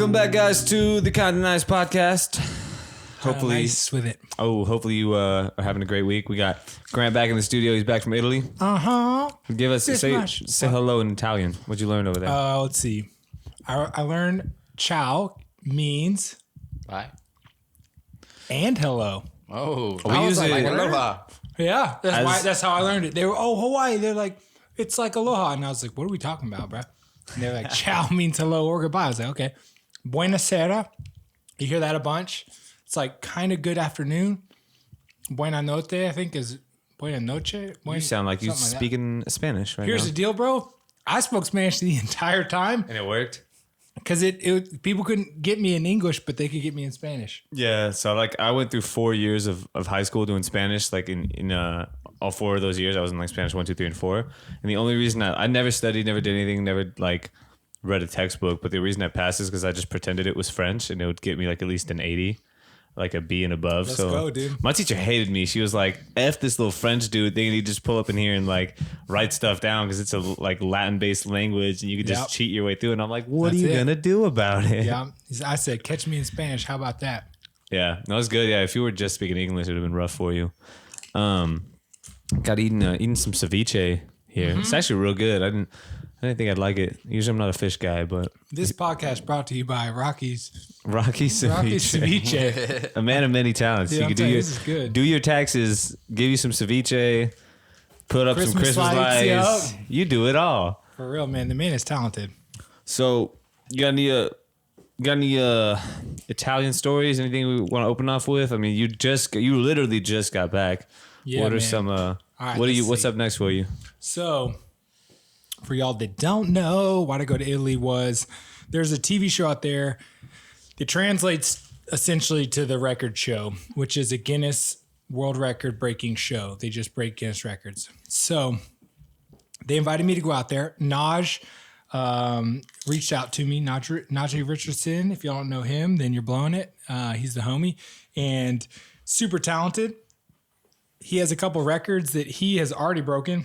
Welcome back, guys, to the Kinda Nice podcast. Hopefully, nice with it. Hopefully you are having a great week. We got Grant back in the studio. He's back from Italy. Give us say hello in Italian. What'd you learn over there? Let's see. I learned ciao means bye and hello. Oh, we use it. Like aloha. Yeah, that's how I learned it. They were Hawaii. They're like, it's like aloha, and I was like, what are we talking about, bro? And they're like, ciao means hello or goodbye. I was like, okay. Buonasera. You hear that a bunch. It's like kind of good afternoon. Buena noche, I think, is buena noche. You sound like you're speaking Spanish right now. Here's the deal, bro. I spoke Spanish the entire time. And it worked? Because it people couldn't get me in English, but they could get me in Spanish. Yeah, so like I went through 4 years of high school doing Spanish. Like in all 4 of those years, I was in like Spanish 1, 2, 3, and 4. And the only reason I never studied, never did anything, never like read a textbook. But the reason I passed is because I just pretended it was French, and it would get me like at least an 80. Like a B and above. Let's go, dude. My teacher hated me. She was like, F this little French dude thinking he'd just pull up in here and like write stuff down because it's a like Latin-based language and you could just cheat your way through. And I'm like, what are you going to do about it? Yeah. I said, catch me in Spanish. How about that? Yeah, that was good. Yeah, if you were just speaking English, it would have been rough for you. Got eating some ceviche here. Mm-hmm. It's actually real good. I didn't think I'd like it. Usually I'm not a fish guy, but... This podcast brought to you by Rocky's Ceviche. A man of many talents. Yeah, you this is good. Do your taxes, give you some ceviche, put up some Christmas lights. Yep. You do it all. For real, man. The man is talented. So, you got any Italian stories? Anything we want to open off with? I mean, you literally just got back. Yeah, what are man. some... right, what's up next for you? So... For y'all that don't know, Why'd I Go to Italy was there's a TV show out there that translates essentially to the record show, which is a Guinness world record breaking show. They just break Guinness records. So they invited me to go out there. Naj reached out to me, Najee Richardson. If y'all don't know him, then you're blowing it. He's the homie and super talented. He has a couple records that he has already broken.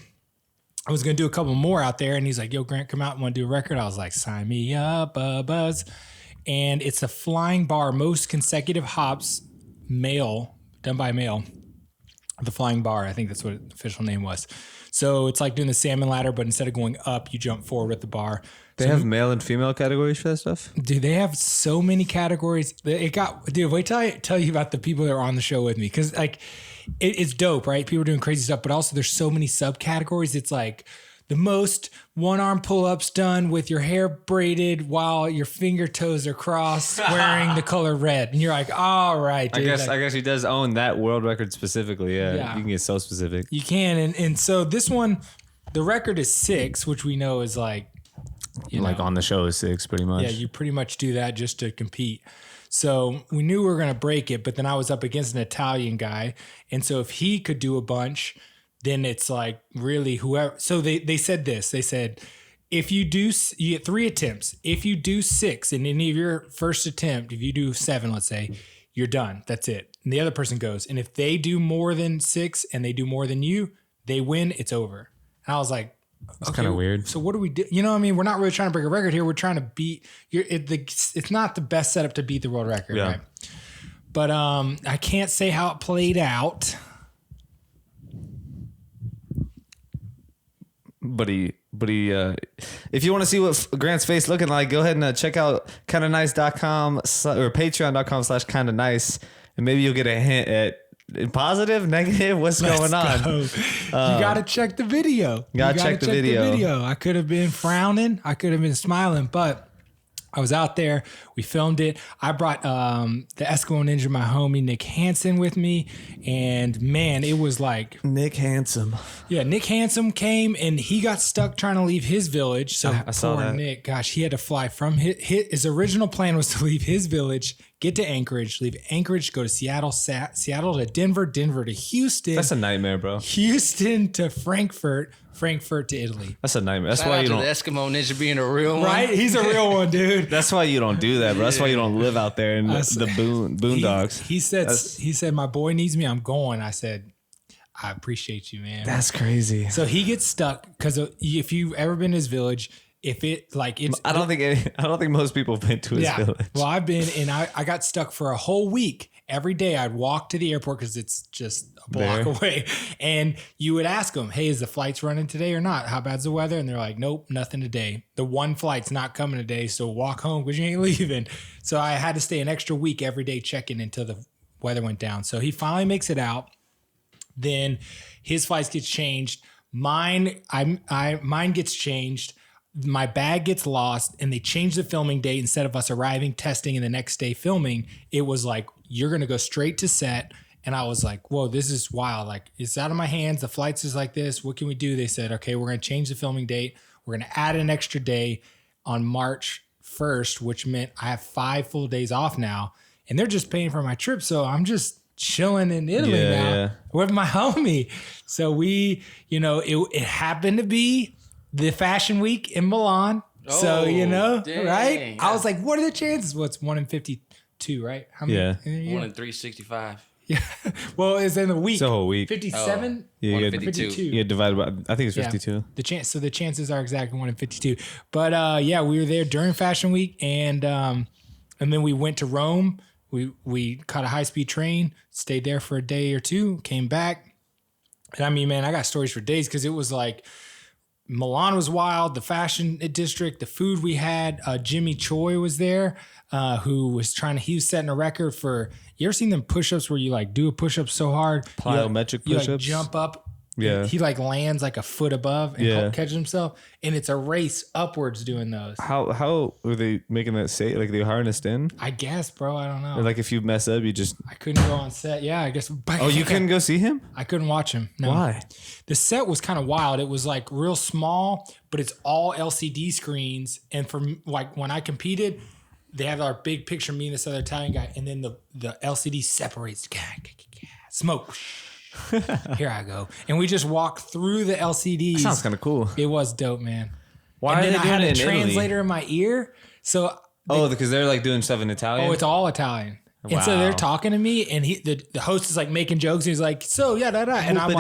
I was going to do a couple more out there, and he's like, yo, Grant, come out and want to do a record? I was like, sign me up, buzz. And it's a flying bar, most consecutive hops, done by male. The flying bar, I think that's what the official name was. So it's like doing the salmon ladder, but instead of going up, you jump forward with the bar. They have male and female categories for that stuff? Dude, they have so many categories. Wait till I tell you about the people that are on the show with me. Because like, it's dope, right? People are doing crazy stuff, but also there's so many subcategories. It's like the most one-arm pull-ups done with your hair braided while your finger toes are crossed wearing the color red. And you're like, all right, dude. I guess he does own that world record specifically. Yeah. You can get so specific. You can. And so this one, the record is 6, which we know is like, on the show is 6 pretty much. Yeah, you pretty much do that just to compete. So we knew we were going to break it, but then I was up against an Italian guy. And so if he could do a bunch, then it's like really whoever. So they said this. They said, if you get 3 attempts. If you do 6 in any of your first attempt, if you do 7, let's say, you're done. That's it. And the other person goes. And if they do more than 6 and they do more than you, they win. It's over. And I was like, it's kind of weird. So what do we do? You know what I mean? We're not really trying to break a record here. We're trying to beat it's not the best setup to beat the world record, right? But I can't say how it played out. But he if you want to see what Grant's face looking like, go ahead and check out kindanice.com or patreon.com/kindanice, and maybe you'll get a hint at positive, negative, what's going on. You got to check the video. You got to check the video. I could have been frowning. I could have been smiling, but I was out there. We filmed it. I brought the Eskimo Ninja, my homie, Nick Hansen with me. And man, it was like... Nick Handsome. Yeah, Nick Handsome came and he got stuck trying to leave his village. So I saw that. Nick, gosh, he had to fly from his original plan was to leave his village, get to Anchorage, leave Anchorage, go to Seattle, Seattle to Denver, Denver to Houston. That's a nightmare, bro. Houston to Frankfurt to Italy. That's a nightmare. That's why you don't... the Eskimo Ninja being a real one. Right? He's a real one, dude. That's why you don't do that, bro. That's why you don't live out there in the boondocks. He said, my boy needs me. I'm going. I said, I appreciate you, man. That's crazy. So he gets stuck because if you've ever been to his village, if it like it's, I don't think most people have been to his village. Well, I've been, and I got stuck for a whole week. Every day I'd walk to the airport because it's just a block away. And you would ask them, hey, is the flights running today or not? How bad's the weather? And they're like, nope, nothing today. The one flight's not coming today. So walk home because you ain't leaving. So I had to stay an extra week every day checking until the weather went down. So he finally makes it out. Then his flights gets changed. Mine gets changed. My bag gets lost, and they change the filming date. Instead of us arriving, testing, and the next day filming, it was like, you're going to go straight to set. And I was like, whoa, this is wild. Like, it's out of my hands. The flights is like this. What can we do? They said, okay, we're going to change the filming date. We're going to add an extra day on March 1st, which meant I have 5 full days off now. And they're just paying for my trip. So I'm just chilling in Italy now with my homie. So we, it happened to be the fashion week in Milan. So, dang. right? I was like, what are the chances? Well, it's 1 in 52, right? How many? Yeah. 1 in 365. Yeah. Well, it's in the week. It's a whole week. 57? Yeah, 152. You divided by, I think it's 52. So the chances are exactly 1 in 52. But we were there during fashion week, and then we went to Rome. We caught a high-speed train, stayed there for a day or two, came back. And I mean, man, I got stories for days because it was like Milan was wild, the fashion district, the food we had. Jimmy Choi was there, who was he was setting a record for, you ever seen them push-ups where you like do a push-up so hard? Plyometric you push-ups? like jump up. Yeah. He like lands like a foot above and catches himself. And it's a race upwards doing those. How were they making that say? Like they harnessed in? I guess, bro. I don't know. Or like if you mess up, you just... I couldn't go on set. Yeah, I guess. Oh, you couldn't go see him? I couldn't watch him. No. Why? The set was kind of wild. It was like real small, but it's all LCD screens. And for like when I competed, they have our big picture, me and this other Italian guy, and then the LCD separates. Smoke. Here I go. And we just walked through the LCDs. That sounds kind of cool. It was dope, man. Why and are then they I doing had it a in translator in my ear. So because they're like doing stuff in Italian? Oh, it's all Italian. And so they're talking to me, and the host is like making jokes. And he's like, so yeah, da da. And I'm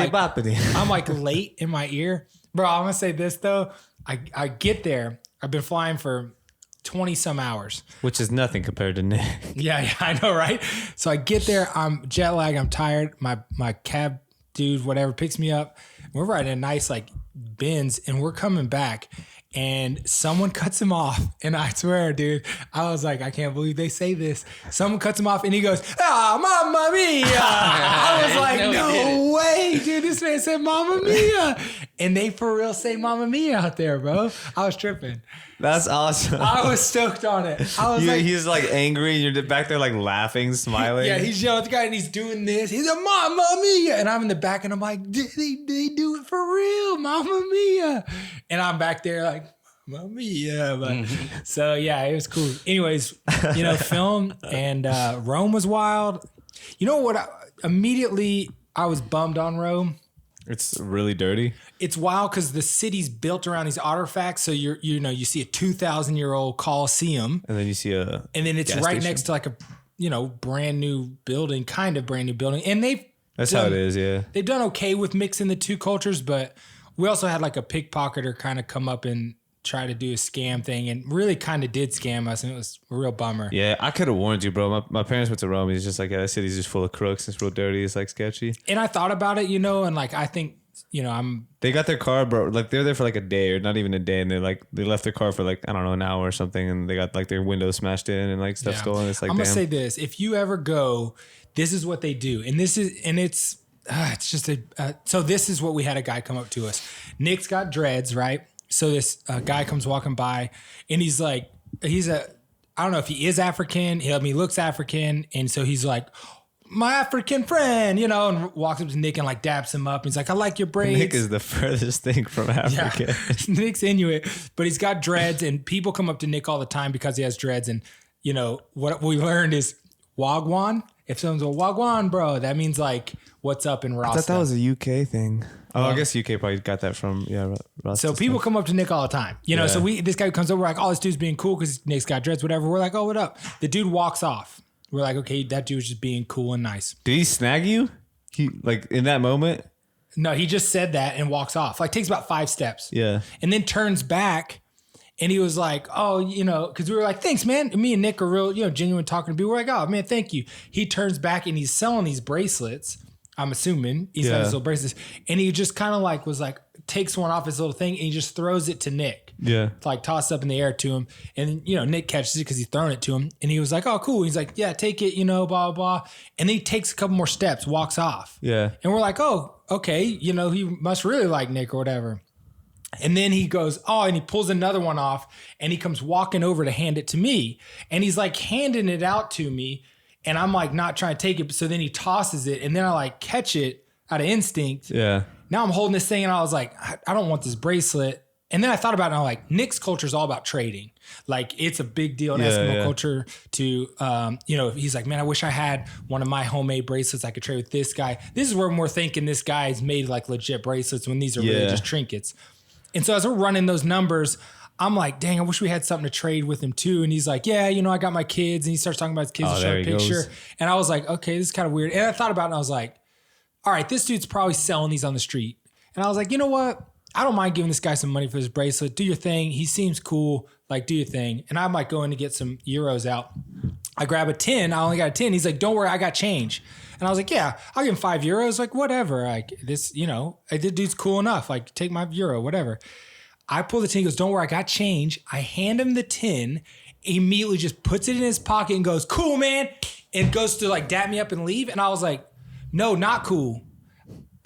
like late in my ear. Bro, I'm gonna say this though. I get there. I've been flying for 20 some hours. Which is nothing compared to Nick. Yeah, I know, right? So I get there, I'm jet lagged, I'm tired. My cab dude, whatever, picks me up. We're riding a nice like Benz, and we're coming back, and someone cuts him off. And I swear, dude, I was like, I can't believe they say this. Someone cuts him off, and he goes, Mamma Mia. I was like, no way, dude. This man said Mamma Mia. And they for real say Mamma Mia out there, bro. I was tripping. That's awesome. I was stoked on it. I was he's like angry, and you're back there like laughing, smiling. Yeah, he's yelling at the guy, and he's doing this. He's a Mamma Mia. And I'm in the back, and I'm like, did they do it for real? Mamma Mia. And I'm back there like, Mamma Mia. But, so, yeah, it was cool. Anyways, film, and Rome was wild. You know what? Immediately, I was bummed on Rome. It's really dirty. It's wild because the city's built around these artifacts. So you see a 2,000-year-old Colosseum, and then you see and then it's right next to like a brand new building, kind of brand new building. And that's how it is. Yeah, they've done okay with mixing the two cultures, but we also had like a pickpocketer kind of come up and try to do a scam thing, and really kind of did scam us, and it was a real bummer. Yeah, I could have warned you, bro. My parents went to Rome. He's just like, yeah, that city's just full of crooks. It's real dirty. It's like sketchy. And I thought about it, and like I think, They got their car, bro. Like they're there for like a day, or not even a day, and they left their car for like, I don't know, an hour or something, and they got like their windows smashed in and like stuff stolen. It's like, I'm gonna say this: if you ever go, this is what they do, and it's just so this is what we had a guy come up to us. Nick's got dreads, right? So this guy comes walking by, and he's like, I don't know if he is African. He looks African. And so he's like, my African friend, and walks up to Nick and like daps him up. He's like, I like your braids. Nick is the furthest thing from Africa. Yeah. Nick's Inuit, but he's got dreads, and people come up to Nick all the time because he has dreads. And, what we learned is wagwan. If someone's a wagwan, bro, that means like, what's up in Rasta. I thought that was a UK thing. Oh, I guess UK probably got that from Rasta. So people come up to Nick all the time, So this guy comes over, we're like, oh, this dude's being cool because Nick's got dreads, whatever. We're like, oh, what up? The dude walks off. We're like, okay, that dude's just being cool and nice. Did he snag you? He like in that moment? No, he just said that and walks off. Like takes about 5 steps. Yeah, and then turns back, And he was like, oh, because we were like, thanks, man. And me and Nick are real, genuine talking to people. We're like, oh, man, thank you. He turns back and he's selling these bracelets. I'm assuming he's got his little bracelets. And he just kind of like was like, takes one off his little thing and he just throws it to Nick. Yeah. Like toss up in the air to him. And, Nick catches it because he's throwing it to him. And he was like, oh, cool. He's like, yeah, take it, blah, blah, blah. And then he takes a couple more steps, walks off. Yeah. And we're like, oh, okay. He must really like Nick or whatever. And then he goes, oh, and he pulls another one off and he comes walking over to hand it to me. And he's like handing it out to me. And I'm like not trying to take it. So then he tosses it and then I like catch it out of instinct. Yeah. Now I'm holding this thing and I was like, I don't want this bracelet. And then I thought about it and I'm like, Nick's culture is all about trading. Like it's a big deal in Eskimo culture to, he's like, man, I wish I had one of my homemade bracelets I could trade with this guy. This is where we're thinking this guy's made like legit bracelets when these are really just trinkets. And so as we're running those numbers, I'm like, dang, I wish we had something to trade with him too. And he's like, yeah, I got my kids. And he starts talking about his kids and showing a picture. And I was like, okay, this is kind of weird. And I thought about it and I was like, all right, this dude's probably selling these on the street. And I was like, you know what? I don't mind giving this guy some money for his bracelet. Do your thing. He seems cool. Like, do your thing. And I'm like going to get some euros out. I grab a 10. I only got a 10. He's like, don't worry, I got change. And I was like, yeah, I'll give him 5 euros. Like, whatever. Like this, the dude's cool enough. Like, take my euro, whatever. I pull the 10. He goes, don't worry, I got change. I hand him the 10. He immediately just puts it in his pocket and goes, cool, man. And goes to like dap me up and leave. And I was like, no, not cool.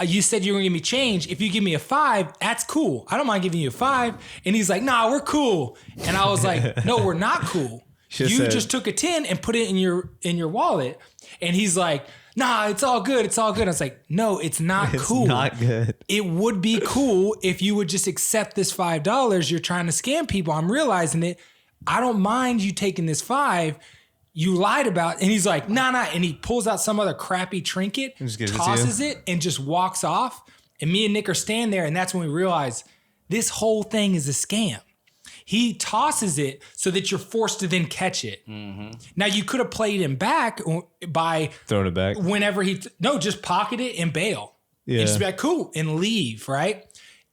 You said you were gonna give me change. If you give me a 5, that's cool. I don't mind giving you a 5. And he's like, nah, we're cool. And I was like, no, we're not cool. Just took a 10 and put it in your wallet. And he's like, nah, it's all good. It's all good. I was like, no, it's not cool. It's not good. It would be cool if you would just accept this $5. You're trying to scam people. I'm realizing it. I don't mind you taking this 5. You lied about it. And he's like, nah. And he pulls out some other crappy trinket, tosses it, and just walks off. And me and Nick are standing there. And that's when we realize this whole thing is a scam. He tosses it so that you're forced to then catch it. Mm-hmm. Now, you could have played him back by throwing it back whenever just pocket it and bail. Yeah. And just be like, cool, and leave, right?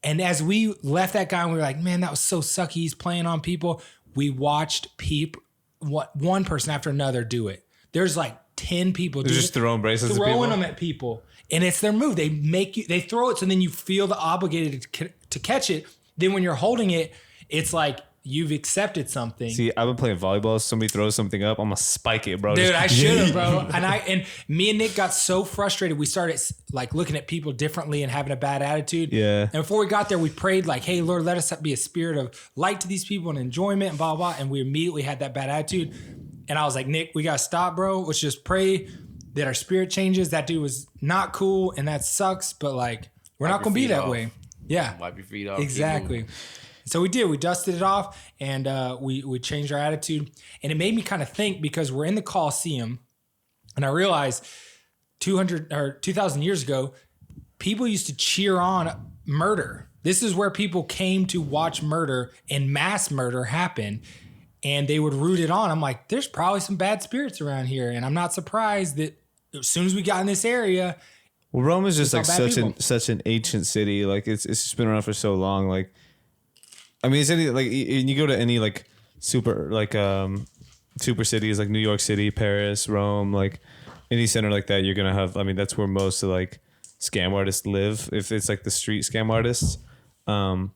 And as we left that guy and we were like, man, that was so sucky. He's playing on people. We watched one person after another do it. There's like 10 people just throwing bracelets throwing them at people. And it's their move. They throw it so then you feel obligated to catch it. Then when you're holding it, it's like you've accepted something. See, I've been playing volleyball. Somebody throws something up, I'm gonna spike it, bro. Dude, I should have, bro. And me and Nick got so frustrated. We started like looking at people differently and having a bad attitude. Yeah. And before we got there, we prayed like, "Hey, Lord, let us be a spirit of light to these people and enjoyment and blah blah." And we immediately had that bad attitude. And I was like, Nick, we gotta stop, bro. Let's just pray that our spirit changes. That dude was not cool, and that sucks. But like, we're not gonna be that way. Yeah. Wipe your feet off. Exactly. So we did. We dusted it off and we changed our attitude. And it made me kind of think because we're in the Coliseum and I realized 2,000 years ago, people used to cheer on murder. This is where people came to watch murder and mass murder happen. And they would root it on. I'm like, there's probably some bad spirits around here. And I'm not surprised that as soon as we got in this area. Well, Rome is just like such an ancient city. Like it's just been around for so long. Like, I mean, it's any like you go to any like super cities like New York City, Paris, Rome, like any center like that, you're gonna have. I mean, that's where most of like scam artists live. If it's like the street scam artists, but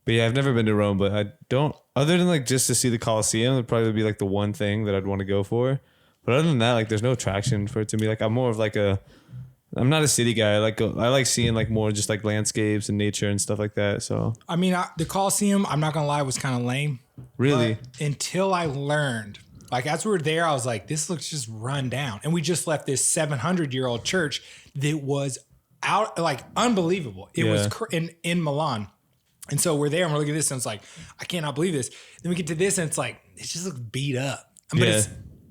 yeah, I've never been to Rome, but I don't. Other than like just to see the Colosseum, it'd probably be like the one thing that I'd want to go for. But other than that, like there's no attraction for it to me. Like I'm more of like I'm not a city guy. I like seeing like more just like landscapes and nature and stuff like that. So I mean, the Coliseum, I'm not gonna lie, was kind of lame. Really? Until I learned, like as we were there, I was like, this looks just run down. And we just left this 700-year-old church that was out like unbelievable. It was in Milan. And so we're there and we're looking at this and it's like, I cannot believe this. Then we get to this and it's like, it just looks beat up. But it's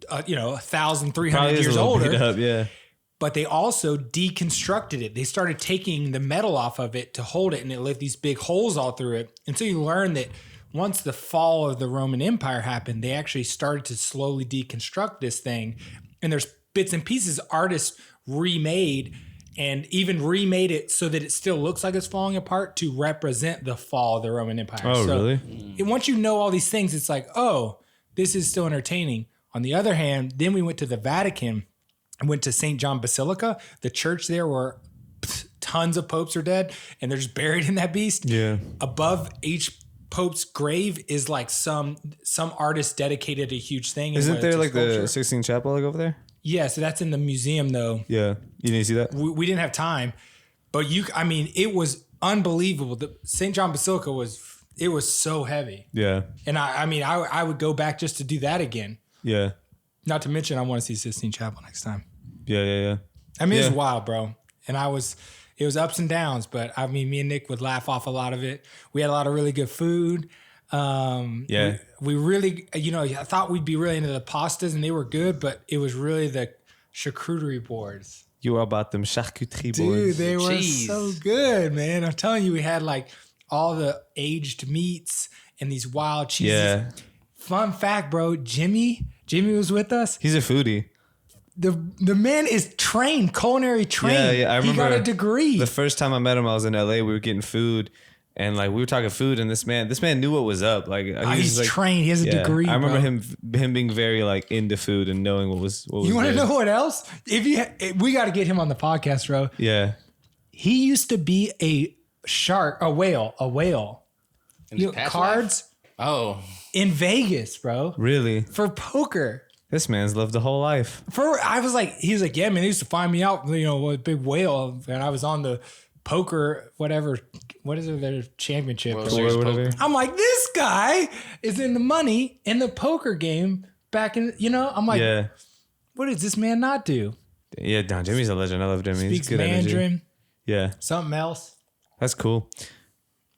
1,300 years older. Beat up, yeah. But they also deconstructed it. They started taking the metal off of it to hold it, and it left these big holes all through it. And so you learn that once the fall of the Roman Empire happened, they actually started to slowly deconstruct this thing. And there's bits and pieces artists remade and even remade it so that it still looks like it's falling apart to represent the fall of the Roman Empire. Oh, so really? once you know all these things, it's like, oh, this is still entertaining. On the other hand, then we went to the Vatican and went to St. John Basilica, the church there where tons of popes are dead and they're just buried in that beast. Yeah. Above each pope's grave is like some artist dedicated a huge thing. Isn't there like the Sistine Chapel like over there? Yeah, so that's in the museum though. Yeah. You didn't see that? We didn't have time, but it was unbelievable. The St. John Basilica was so heavy. Yeah. And I would go back just to do that again. Yeah. Not to mention, I want to see Sistine Chapel next time. Yeah. I mean, it was wild, bro. And it was ups and downs, but I mean, me and Nick would laugh off a lot of it. We had a lot of really good food. We really, I thought we'd be really into the pastas and they were good, but it was really the charcuterie boards. You were about them charcuterie boards. Dude, they were so good, man. I'm telling you, we had like all the aged meats and these wild cheeses. Yeah. Fun fact, bro, Jimmy was with us. He's a foodie. The man is trained, culinary trained. Yeah. I remember he got a degree. The first time I met him, I was in LA. We were getting food. And like we were talking food, and this man knew what was up. Like he's like, trained. He has a degree. I remember him being very like into food and knowing what was. You want to know what else? We got to get him on the podcast, bro. Yeah, he used to be a whale. Cards. Oh, in Vegas, bro. Really? For poker. This man's lived a whole life. He was like, yeah, man. He used to find me out, a big whale, and I was on the poker, whatever. What is it? Their championship. Whatever. I'm like, this guy is in the money in the poker game back in, I'm like, yeah. What does this man not do? Yeah, Don Jimmy's a legend. I love Jimmy. Speaks He's good Mandarin. energy. Yeah. Something else. That's cool.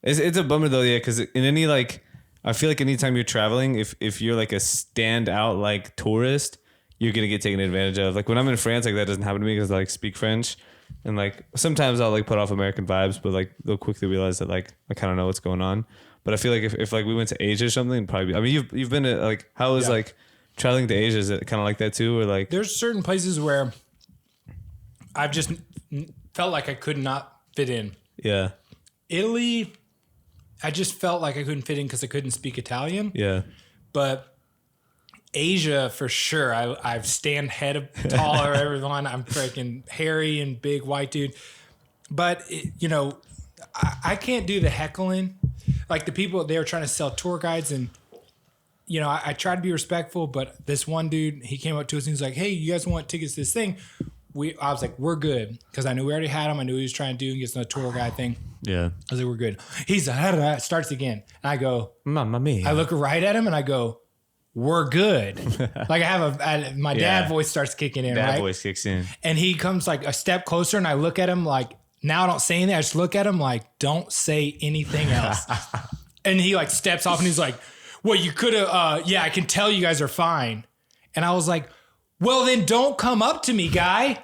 It's a bummer though, yeah, because in any I feel like anytime you're traveling, if you're like a standout like tourist, you're gonna get taken advantage of. Like when I'm in France, like that doesn't happen to me because I speak French. And like sometimes I'll put off American vibes, but they'll quickly realize that I kind of know what's going on. But I feel like if we went to Asia or something, it'd probably be, I mean you've been to how is traveling to Asia, is it kind of like that too, or there's certain places where I've just felt like I could not fit in. Yeah. Italy, I just felt like I couldn't fit in because I couldn't speak Italian. Yeah. But Asia, for sure. I stand head taller everyone. I'm freaking hairy and big white dude. But, I can't do the heckling. Like the people, they were trying to sell tour guides and, I tried to be respectful, but this one dude, he came up to us and he's like, hey, you guys want tickets to this thing? I was like, we're good. Because I knew we already had him. I knew what he was trying to do and get another tour guide thing. Yeah. I was like, we're good. He's like, starts again. And I go, Mamma mia. I look right at him and I go, we're good. Like I have my dad voice starts kicking in, Dad right? voice kicks in. And he comes like a step closer and I look at him like, now I don't say anything. I just look at him like, don't say anything else. And he steps off and he's like, well, you could have, I can tell you guys are fine. And I was like, well, then don't come up to me, guy.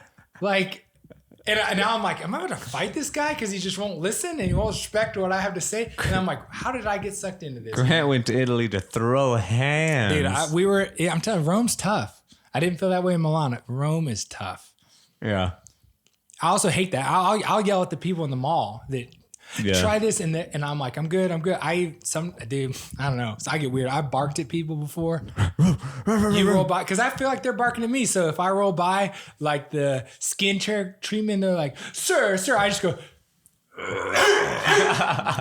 And now I'm like, am I going to fight this guy? Because he just won't listen and he won't respect what I have to say. And I'm like, how did I get sucked into this? Grant went to Italy to throw hands. Dude, I'm telling you, Rome's tough. I didn't feel that way in Milan. Rome is tough. Yeah. I also hate that. I'll yell at the people in the mall that try this and I'm like, I'm good. Dude, I don't know. So I get weird. I barked at people before. You roll by because I feel like they're barking at me. So if I roll by the skin treatment, they're like, sir, I just go.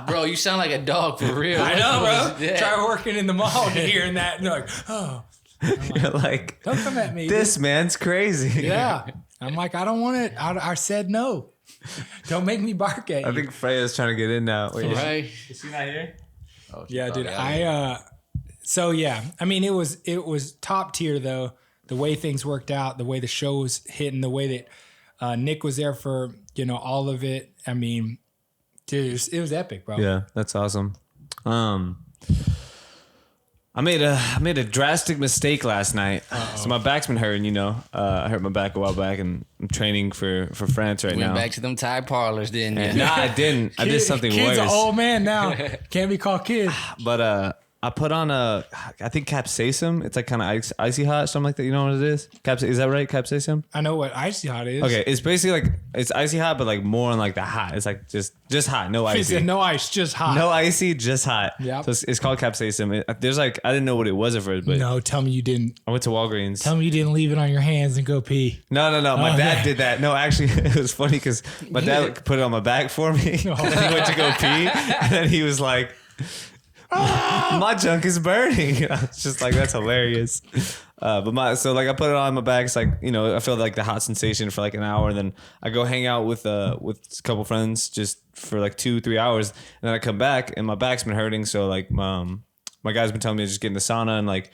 Bro, you sound like a dog for real. I know, bro. Try working in the mall and hearing that, and they're like, oh. You're like, don't come at me. This man's crazy. Yeah. I'm like, I don't want it. I said no. Don't make me bark at you. I think Freya's trying to get in now. Wait, right? Is she not here? Oh, yeah, dude. So yeah. I mean, it was top tier though. The way things worked out, the way the show was hitting, the way that Nick was there for all of it. I mean, dude, it was epic, bro. Yeah, that's awesome. I made a drastic mistake last night. Uh-oh. So my back's been hurting, I hurt my back a while back and I'm training for France right now. Went back to them Thai parlors, didn't you? Nah, I didn't. I did something worse. Kid's an old man now. Can't be called kid. But I put on I think capsaicin. It's like kind of icy hot, something like that. You know what it is? Is that right? Capsaicin? I know what icy hot is. Okay, it's basically like it's icy hot, but like more on like the hot. It's like just hot, no He icy. said no ice, just hot. No icy, just hot. Yep. So it's called capsaicin. There's like I didn't know what it was at first, but No, tell me you didn't. I went to Walgreens. Tell me you didn't leave it on your hands and go pee. No. My Oh, dad okay. did that. No, actually, it was funny because my dad put it on my back for me. And he went to go pee, and then he was like, "My junk is burning." I was just like, "That's hilarious." But I put it on my back. It's like I feel like the hot sensation for like an hour, and then I go hang out with a couple friends just for like 2-3 hours, and then I come back and my back's been hurting. So like my guy's been telling me to just get in the sauna and like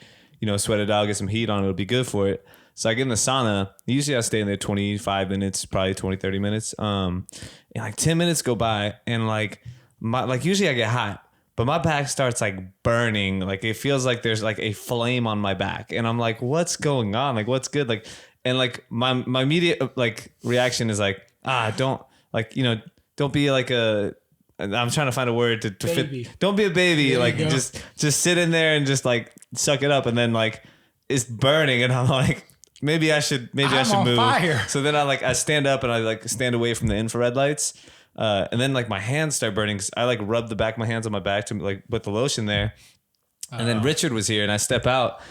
sweat it out, get some heat on it. It'll be good for it. So I get in the sauna. Usually I stay in there 25 minutes, probably 20-30 minutes. And like 10 minutes go by, and like usually I get hot. But my back starts like burning. Like it feels like there's like a flame on my back. And I'm like, what's going on? Like, what's good? Like, and like my immediate like reaction is like, don't be like I'm trying to find a word to fit. Don't be a baby. There like just sit in there and just like suck it up. And then like it's burning. And I'm like, maybe I should on move. Fire. So then I stand up and I like stand away from the infrared lights. And then like my hands start burning. I like rub the back of my hands on my back to like put the lotion there. And then Richard was here and I step out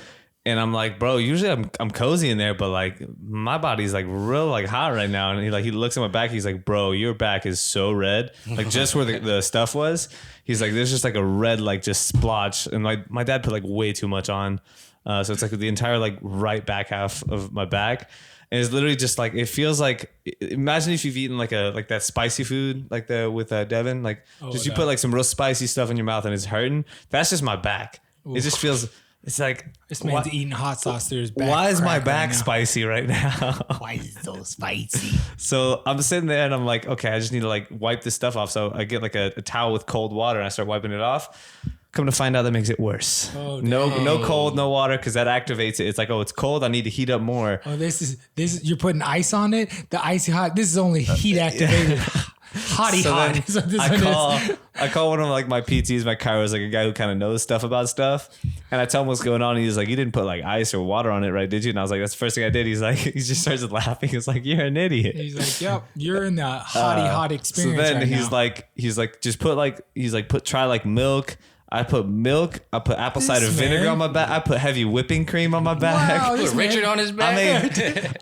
and I'm like, bro, usually I'm cozy in there, but like my body's like real like hot right now. And he looks at my back. He's like, bro, your back is so red. Like just where the stuff was. He's like, there's just like a red, like just splotch. And my dad put like way too much on. So it's like the entire like right back half of my back. And it's literally just like it feels like. Imagine if you've eaten like that spicy food like with Devin, like you put like some real spicy stuff in your mouth and it's hurting. That's just my back. Oof. It just feels. It's like this man's eating hot sauce through his back. Why is my back spicy right now? Why is it so spicy? So I'm sitting there and I'm like, okay, I just need to like wipe this stuff off. So I get like a towel with cold water and I start wiping it off. Come to find out that makes it worse. Oh, no cold, no water, because that activates it. It's like, oh, it's cold. I need to heat up more. Oh, this is you're putting ice on it. The icy hot. This is only heat activated. Hottie So hot. then is what this is. I call one of like my PTs, my chiros, like a guy who kind of knows stuff about stuff. And I tell him what's going on. And he's like, you didn't put like ice or water on it, right? Did you? And I was like, that's the first thing I did. He's like, he just starts laughing. He's like, you're an idiot. He's like, yep, you're in the hottie hot experience. So then right he's like, just put try like milk. I put milk. I put apple cider vinegar on my back. I put heavy whipping cream on my back. Wow, Put Richard on his back.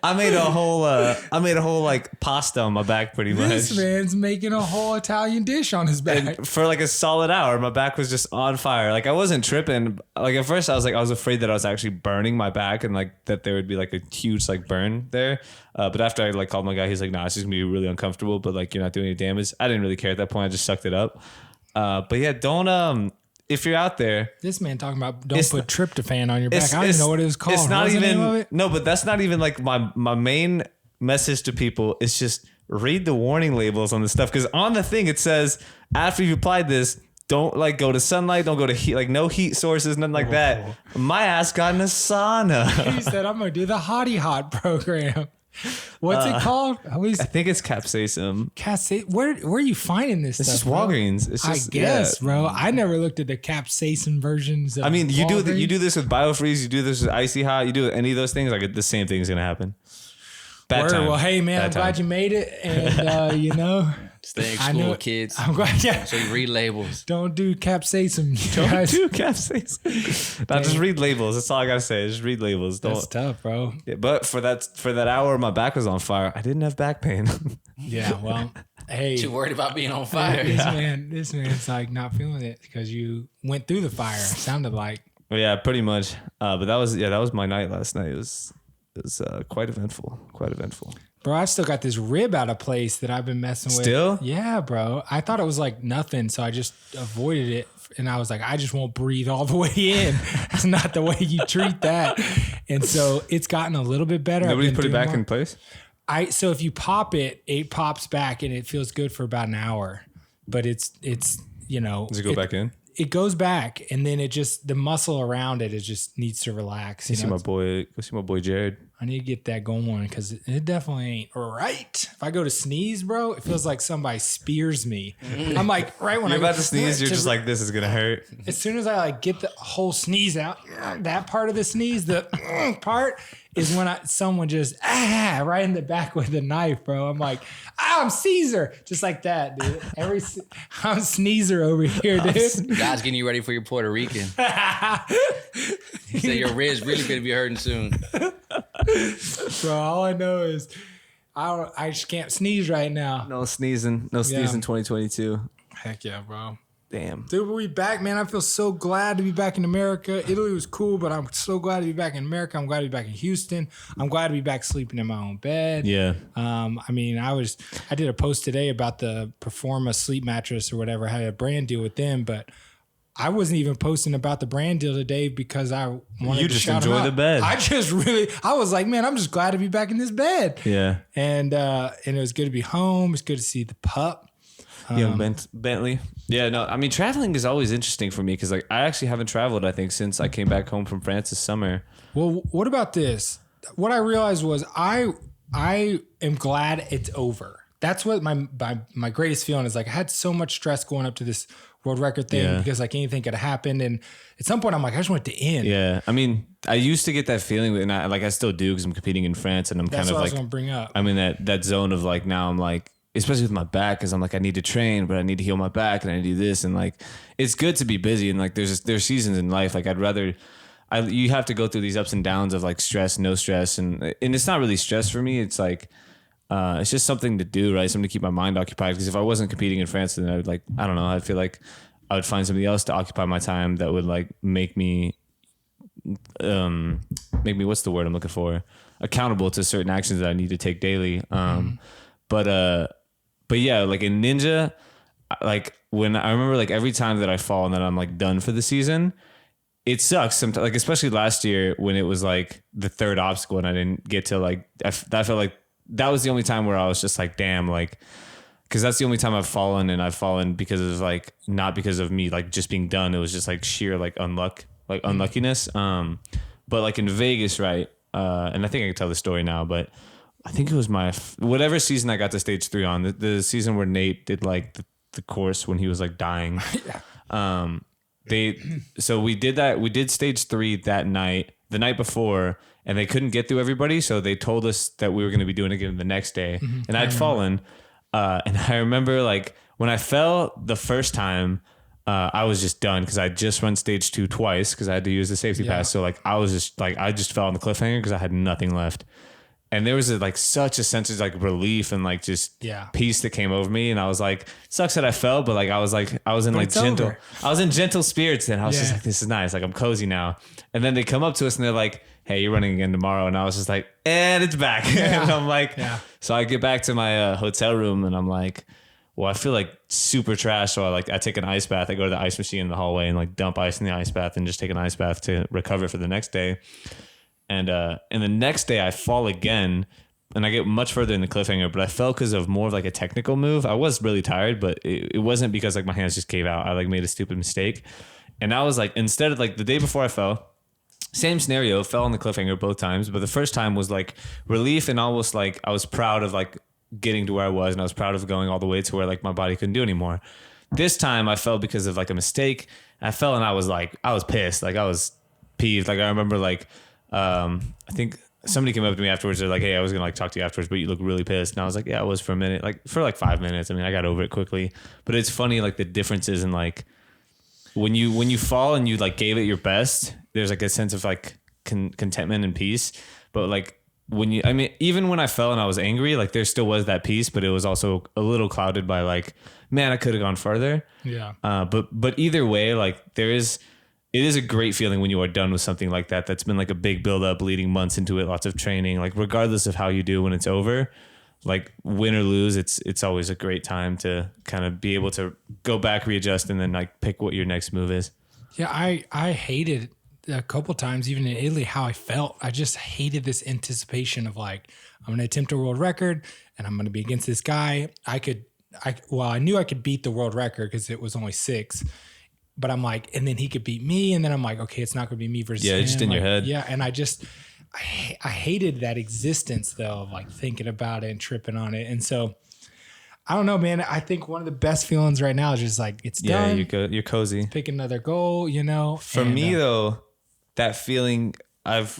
I made a whole like pasta on my back pretty much. This man's making a whole Italian dish on his back. And for like a solid hour, my back was just on fire. Like I wasn't tripping. Like at first I was afraid that I was actually burning my back and like that there would be like a huge like burn there. But after I like called my guy, he's like, nah, it's just gonna be really uncomfortable, but like you're not doing any damage. I didn't really care at that point. I just sucked it up. But yeah, don't if you're out there, This man talking about don't put tryptophan on your back. I don't even know what it was called. It's not What was the name of even it? no, but that's not even like my main message to people. It's just read the warning labels on this stuff because on the thing it says after you've applied this, don't like go to sunlight, don't go to heat, like no heat sources, nothing like that. My ass got in a sauna. He said, I'm going to do the hottie hot program. What's it called? I think it's capsaicin. Where are you finding this It's stuff? just bro? Walgreens. It's just, I guess, bro. I never looked at the capsaicin versions. Of I mean, you Walgreens. do this with BioFreeze. You do this with Icy Hot. You do any of those things, like the same thing is gonna happen. Bad Word. time. Well, hey man, Bad I'm time. glad you made it, and Stay in I school, know- kids. I'm glad. Yeah, So you read labels. don't do capsaicin. Don't guys. do capsaicin. Now just read labels. That's all I gotta say. Just read labels. Don't. That's tough, bro. Yeah, but for that hour, my back was on fire. I didn't have back pain. Yeah, well, hey, Too worried about being on fire. this man's like not feeling it because you went through the fire. Sounded like. But yeah, pretty much. But that was my night last night. It was quite eventful. Quite eventful. Bro, I've still got this rib out of place that I've been messing with. Still? Yeah, bro. I thought it was like nothing, so I just avoided it. And I was like, I just won't breathe all the way in. That's not the way you treat that. And so it's gotten a little bit better. Nobody I've been put it doing back more. in place. So if you pop it, it pops back and it feels good for about an hour. But it's Does it go back in? It goes back, and then the muscle around it just needs to relax. Go see my boy Jared. I need to get that going because it definitely ain't right. If I go to sneeze, bro, it feels like somebody spears me. I'm like, right when You're I'm about to sneeze, you're just like, this is gonna hurt. as soon as I like get the whole sneeze out, that part of the sneeze, the part is when someone just right in the back with a knife, bro. I'm like, I'm Caesar, just like that, dude. I'm Sneezer over here, dude. God's getting you ready for your Puerto Rican. He said your ribs really gonna be hurting soon. Bro, all I know is I just can't sneeze right now. No sneezing 2022. Heck yeah, bro. Damn. Dude, we back, man. I feel so glad to be back in America. Italy was cool, but I'm so glad to be back in America. I'm glad to be back in Houston. I'm glad to be back sleeping in my own bed. Yeah. I mean, I did a post today about the Performa sleep mattress or whatever. I had a brand deal with them, but I wasn't even posting about the brand deal today because I wanted You to just shout them enjoy out. the bed. I was like, man, I'm just glad to be back in this bed. Yeah. And it was good to be home. It's good to see the pup. Young Bentley. Yeah, no, I mean, traveling is always interesting for me because, like, I actually haven't traveled, I think, since I came back home from France this summer. Well, what about this? What I realized was I am glad it's over. That's what my greatest feeling is. Like, I had so much stress going up to this world record thing because, like, anything could have happened. And at some point, I'm like, I just want it to end. Yeah, I mean, I used to get that feeling, and I still do because I'm competing in France, and I'm That's kind of what I was like, going to bring up. I'm in that zone of, like, now I'm like, especially with my back, because I'm like, I need to train, but I need to heal my back, and I need to do this, and like, it's good to be busy, and like, there's seasons in life. Like, you have to go through these ups and downs of like stress, no stress, and it's not really stress for me. It's like, it's just something to do, right? Something to keep my mind occupied. Because if I wasn't competing in France, then I'd like, I don't know, I'd feel like I would find something else to occupy my time that would like make me, what's the word I'm looking for? Accountable to certain actions that I need to take daily. But yeah, like in Ninja, like when I remember like every time that I fall and then I'm like done for the season, it sucks sometimes. Like especially last year when it was like the third obstacle and I didn't get to like, I felt like that was the only time where I was just like, damn, like, cause that's the only time I've fallen, and I've fallen because of like, not because of me, like just being done. It was just like sheer like unluckiness. But like in Vegas, right. And I think I can tell the story now, but I think it was whatever season I got to stage 3 on, the season where Nate did like the course when he was like dying. So we did that. We did stage 3 that night, the night before, and they couldn't get through everybody. So they told us that we were going to be doing it again the next day. And I'd fallen. And I remember like when I fell the first time, I was just done because I just run stage 2 twice because I had to use the safety pass. So like I was just like, I just fell on the cliffhanger because I had nothing left. And there was like such a sense of like relief and like just peace that came over me. And I was like, sucks that I fell, but like I was in like gentle, I was in gentle spirits. And I was just like, this is nice. Like I'm cozy now. And then they come up to us and they're like, hey, you're running again tomorrow. And I was just like, and it's back. And I'm like, so I get back to my hotel room and I'm like, well, I feel like super trash. So I take an ice bath. I go to the ice machine in the hallway and like dump ice in the ice bath and just take an ice bath to recover for the next day. And the next day I fall again and I get much further in the cliffhanger, but I fell because of more of like a technical move. I was really tired, but it wasn't because like my hands just gave out. I like made a stupid mistake. And I was like, instead of like the day before I fell, same scenario, fell on the cliffhanger both times. But the first time was like relief and almost like I was proud of like getting to where I was and I was proud of going all the way to where like my body couldn't do anymore. This time I fell because of like a mistake. I fell and I was pissed. Like I was peeved. Like I remember like, I think somebody came up to me afterwards. They're like, hey, I was going to like talk to you afterwards, but you look really pissed. And I was like, yeah, I was for a minute, like for like 5 minutes. I mean, I got over it quickly, but it's funny. Like the differences in like when you fall and you like gave it your best, there's like a sense of like contentment and peace. But like even when I fell and I was angry, like there still was that peace, but it was also a little clouded by like, man, I could have gone further. Yeah. But either way, like it is a great feeling when you are done with something like that. That's been like a big buildup leading months into it, lots of training, like regardless of how you do when it's over, like win or lose, it's always a great time to kind of be able to go back, readjust, and then like pick what your next move is. Yeah. I hated a couple times, even in Italy, how I felt. I just hated this anticipation of like, I'm going to attempt a world record and I'm going to be against this guy. I knew I could beat the world record because it was only 6. But I'm like, and then he could beat me. And then I'm like, okay, it's not going to be me versus him. Yeah, just in your head. Yeah. And I hated that existence though, of like thinking about it and tripping on it. And so I don't know, man. I think one of the best feelings right now is just like it's done. You're cozy. Pick another goal, you know. For me though, that feeling, I've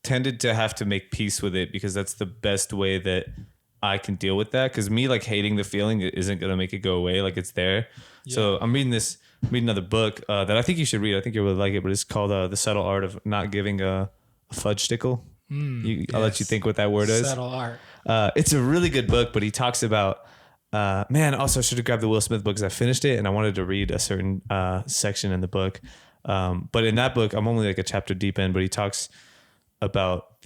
tended to have to make peace with it because that's the best way that I can deal with that. Because me like hating the feeling isn't gonna make it go away. Like it's there. Yeah. So I'm reading another book that I think you should read. I think you would like it, but it's called The Subtle Art of Not Giving a Fudge Stickle. I'll let you think what that word is. Subtle art. It's a really good book, but he talks about also I should have grabbed the Will Smith book because I finished it and I wanted to read a certain section in the book. But in that book, I'm only like a chapter deep in, but he talks about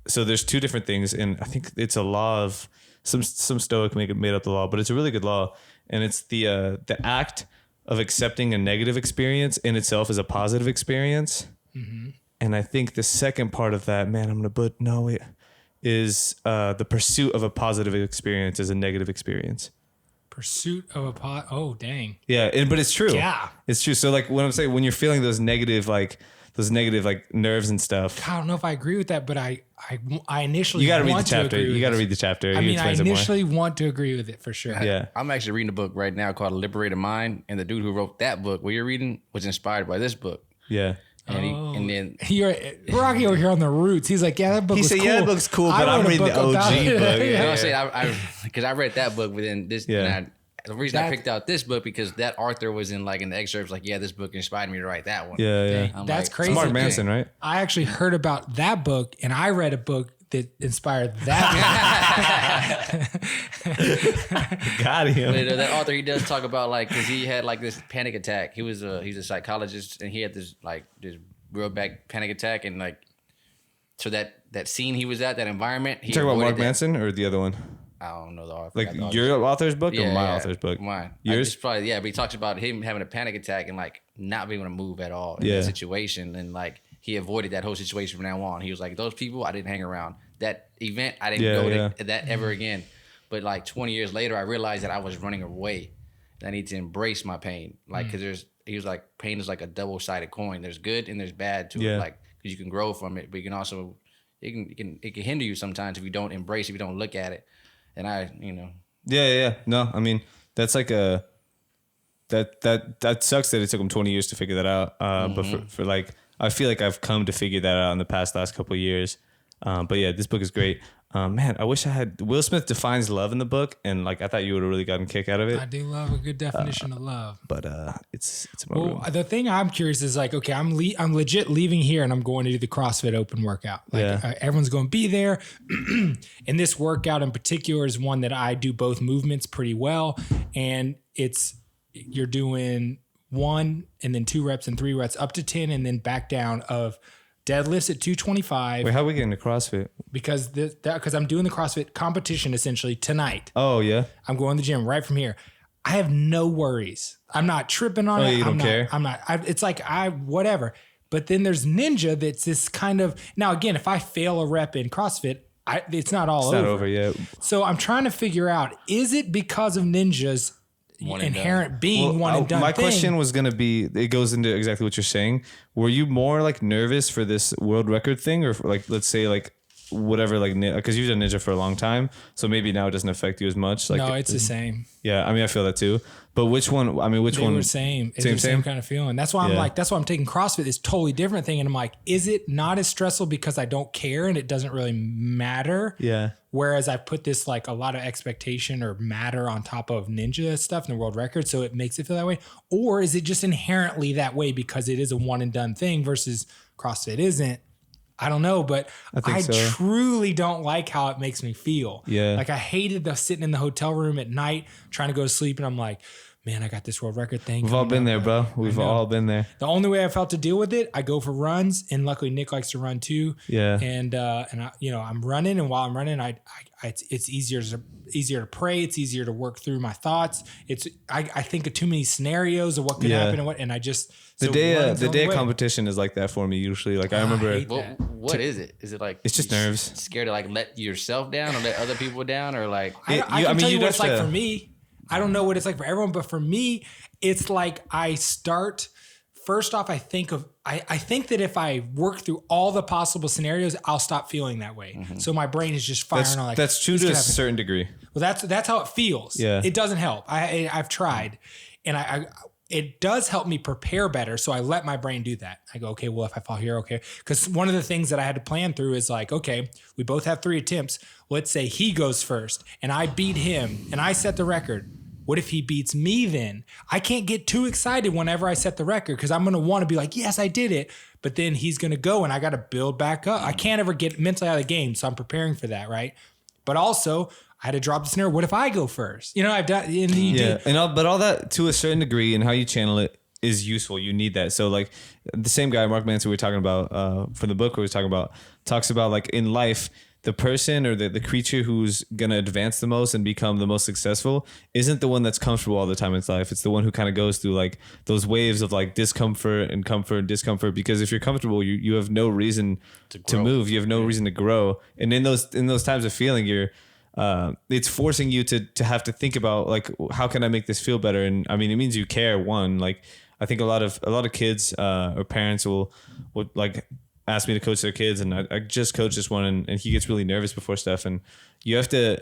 so there's two different things, and I think it's a law of some Stoic made up the law, but it's a really good law, and it's the act of accepting a negative experience in itself is a positive experience. Mm-hmm. And I think the second part of that, is the pursuit of a positive experience is a negative experience. Pursuit of oh dang. Yeah, but it's true. Yeah, it's true. So like when I'm saying when you're feeling those negative nerves and stuff. I don't know if I agree with that, but I initially you got to read the chapter. You got to read the chapter. I mean, I initially want to agree with it for sure. Yeah, I'm actually reading a book right now called Liberated Mind, and the dude who wrote that book, what you're reading, was inspired by this book. Yeah. And then Rocky over here on the roots. He's like, yeah, that book was cool. Yeah, that book's cool, but I'm reading the OG book. Yeah. I'm saying because I read that book within this. Yeah. The reason I picked out this book because that author was in the excerpts like, yeah, this book inspired me to write that one. Yeah. That's crazy. It's Mark Manson, right? I actually heard about that book, and I read a book that inspired that. Got him. But, that author, he does talk about because he had this panic attack. He's a psychologist, and he had this real bad panic attack, and so that scene he was at, that environment. You talking about Mark Manson or the other one? I don't know the author. Your author's book or my author's book? Mine. Yours? But he talks about him having a panic attack and not being able to move at all in that situation, and he avoided that whole situation from now on. He was like, those people, I didn't hang around. That event, I didn't go to that ever again. But 20 years later, I realized that I was running away. I need to embrace my pain. Because he was like, pain is like a double-sided coin. There's good and there's bad to it. Because you can grow from it, but you can also, it can hinder you sometimes if you don't embrace it, if you don't look at it. And Yeah. No, I mean, that's that sucks that it took him 20 years to figure that out. But for I feel like I've come to figure that out in the last couple of years. But yeah, this book is great. Man, I wish I had. Will Smith defines love in the book, and I thought you would have really gotten a kick out of it. I do love a good definition of love. But it's in my room. The thing I'm curious is okay, I'm legit leaving here and I'm going to do the CrossFit open workout. Everyone's going to be there, and this workout in particular is one that I do both movements pretty well, and you're doing 1 and then 2 reps and 3 reps up to 10 and then back down of deadlifts at 225. Wait, how are we getting to CrossFit? Because I'm doing the CrossFit competition essentially tonight. Oh yeah. I'm going to the gym right from here. I have no worries. I'm not tripping on it. You don't care? I'm not. It's whatever. But then there's Ninja. That's this kind of, now again, if I fail a rep in CrossFit, it's not all over. It's not over yet. So I'm trying to figure out, is it because of Ninja's inherent being one and done my thing? question was going to be, it goes into exactly what you're saying. Were you more nervous for this world record thing, or for, let's say whatever, because you've done Ninja for a long time, so maybe now it doesn't affect you as much. No, it's the same. Yeah, I mean, I feel that too. But which one? I mean, which one? They were same. It's the same kind of feeling. That's why I'm that's why I'm taking CrossFit, this totally different thing. And I'm like, is it not as stressful because I don't care and it doesn't really matter? Yeah. Whereas I put this a lot of expectation or matter on top of Ninja stuff in the world record, so it makes it feel that way. Or is it just inherently that way because it is a one and done thing versus CrossFit isn't? I don't know, but I truly don't like how it makes me feel. Yeah. I hated sitting in the hotel room at night trying to go to sleep, and I'm like, man, I got this world record thing. We've all been there, bro. We've all been there. The only way I felt to deal with it, I go for runs, and luckily Nick likes to run too. Yeah. And I'm running, and while I'm running, it's easier to pray. It's easier to work through my thoughts. I think of too many scenarios of what could happen and I just the day of competition is like that for me usually. I remember. What is it? Is it it's just nerves? Scared to let yourself down or let other people down, or I can tell you what it's like for me. I don't know what it's like for everyone, but for me, it's I start first off, I think that if I work through all the possible scenarios, I'll stop feeling that way. So my brain is just firing on like, that's true to a certain degree. Well, that's how it feels. Yeah. It doesn't help. I've tried, and it does help me prepare better. So I let my brain do that. I go, okay, well, if I fall here, okay. Because one of the things that I had to plan through is like, okay, we both have 3 attempts. Let's say he goes first and I beat him and I set the record. What if he beats me then? I can't get too excited whenever I set the record because I'm going to want to be like, yes, I did it. But then he's going to go and I got to build back up. I can't ever get mentally out of the game. So I'm preparing for that, right? But also, I had to drop the snare. What if I go first? You know, I've done. But all that to a certain degree and how you channel it is useful. You need that. So like the same guy, Mark Manson, we were talking about from the book we were talking about, talks about like in life, the person or the creature who's going to advance the most and become the most successful isn't the one that's comfortable all the time in its life. It's the one who kind of goes through like those waves of like discomfort and comfort and discomfort, because if you're comfortable, you have no reason to move. You have no reason to grow. And in those times of feeling, it's forcing you to have to think about like, how can I make this feel better? And I mean, it means you care. One, like I think a lot of kids or parents will like ask me to coach their kids, and I just coached this one, and he gets really nervous before stuff, and you have to.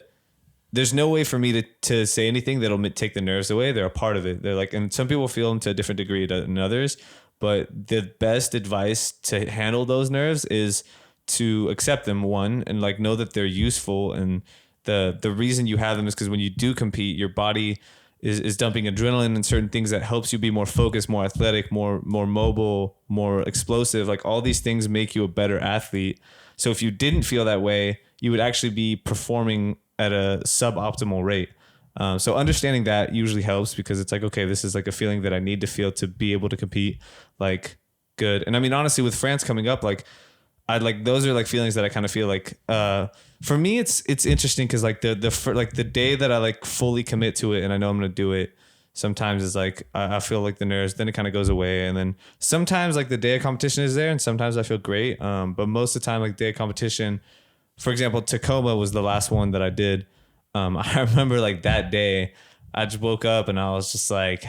There's no way for me to say anything that'll take the nerves away. They're a part of it. They're like, and some people feel them to a different degree than others, but the best advice to handle those nerves is to accept them, one, and like know that they're useful, and the reason you have them is because when you do compete, your body is dumping adrenaline and certain things that helps you be more focused, more athletic, more mobile, more explosive. Like all these things make you a better athlete. So if you didn't feel that way, you would actually be performing at a suboptimal rate. So understanding that usually helps, because it's like, okay, this is like a feeling that I need to feel to be able to compete like good. And I mean, honestly, with France coming up, like those are like feelings that I kind of feel like, for me, it's interesting because like the day that I like fully commit to it and I know I'm going to do it, sometimes it's like, I feel like the nerves, then it kind of goes away. And then sometimes like the day of competition is there and sometimes I feel great. But most of the time, like day of competition, for example, Tacoma was the last one that I did. I remember like that day I just woke up and I was just like,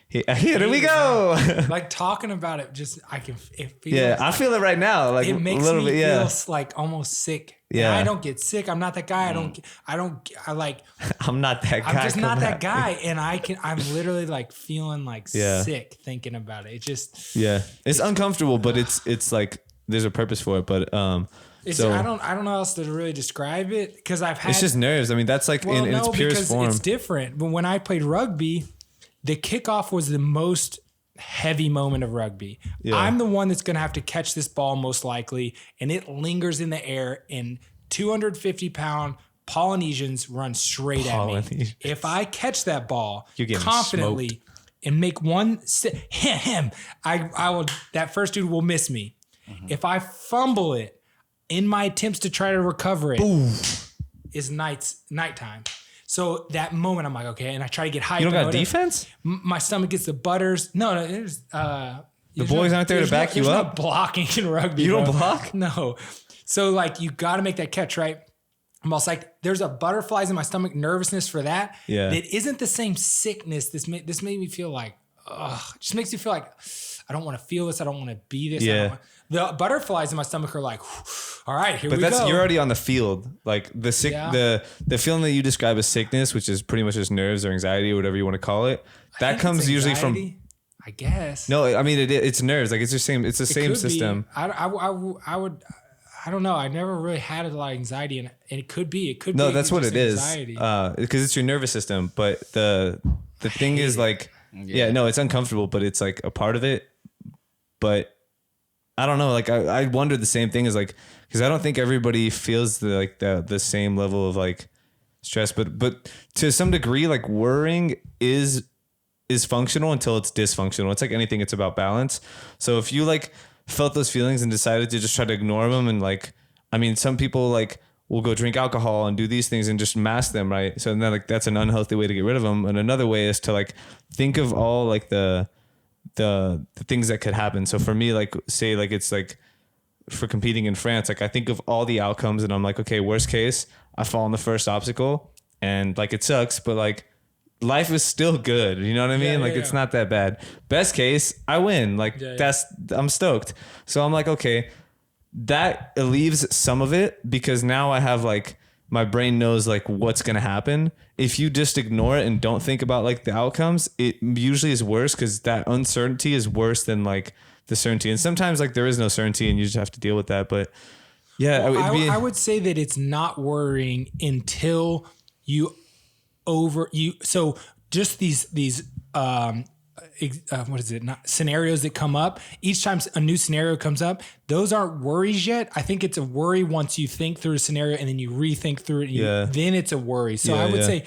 here we go. Like talking about it, just it feels. Yeah, I feel it right now. Like it makes a little me bit, yeah. feel like almost sick. Yeah, and I don't get sick. I'm not that guy. I'm not that guy. I'm just not that guy, and I'm literally like feeling like sick thinking about it. It just it's uncomfortable, but it's like there's a purpose for it. But I don't know how else to really describe it, because it's just nerves. I mean, that's like in its purest form. It's different. But when I played rugby, the kickoff was the most heavy moment of rugby. Yeah. I'm the one that's going to have to catch this ball most likely, and it lingers in the air, and 250-pound Polynesians run straight at me. If I catch that ball confidently and make one I will. That first dude will miss me. Mm-hmm. If I fumble it in my attempts to try to recover it, is nighttime. So that moment, I'm like, okay, and I try to get high. You don't got defense? My stomach gets the butters. No, there's the boys aren't there to back you up. No blocking in rugby. You don't block? No. So like, you got to make that catch, right? I'm also like, there's a butterflies in my stomach, nervousness for that. Yeah. It isn't the same sickness. This made me feel like, it just makes you feel like, I don't want to feel this. I don't want to be this. Yeah. The butterflies in my stomach are like, all right, here we go. But you're already on the field. Like the feeling that you describe as sickness, which is pretty much just nerves or anxiety or whatever you want to call it. That comes usually from, I guess. No, I mean, it's nerves. Like it's the same system. I don't know. I never really had a lot of anxiety, and it could be. No, that's what it is. Because it's your nervous system. But the thing is like, it's uncomfortable, but it's like a part of it. But I don't know. Like I wonder the same thing, is like, because I don't think everybody feels the same level of like stress, but to some degree, like worrying is functional until it's dysfunctional. It's like anything. It's about balance. So if you like felt those feelings and decided to just try to ignore them, and like, I mean, some people like will go drink alcohol and do these things and just mask them, right? So then like that's an unhealthy way to get rid of them. And another way is to like think of all like the things that could happen. So for me, like say like it's like for competing in France, like I think of all the outcomes and I'm like, okay, worst case, I fall on the first obstacle and like it sucks, but like life is still good. You know what I mean? It's not that bad. Best case, I win. I'm stoked. So I'm like, okay, that alleviates some of it because now I have like, my brain knows like what's going to happen. If you just ignore it and don't think about like the outcomes, it usually is worse because that uncertainty is worse than like the certainty. And sometimes like there is no certainty and you just have to deal with that. But yeah, I would say that it's not worrying until so just these what is it? Not scenarios that come up. Each time a new scenario comes up, those aren't worries yet. I think it's a worry once you think through a scenario and then you rethink through it. Then it's a worry. So I would say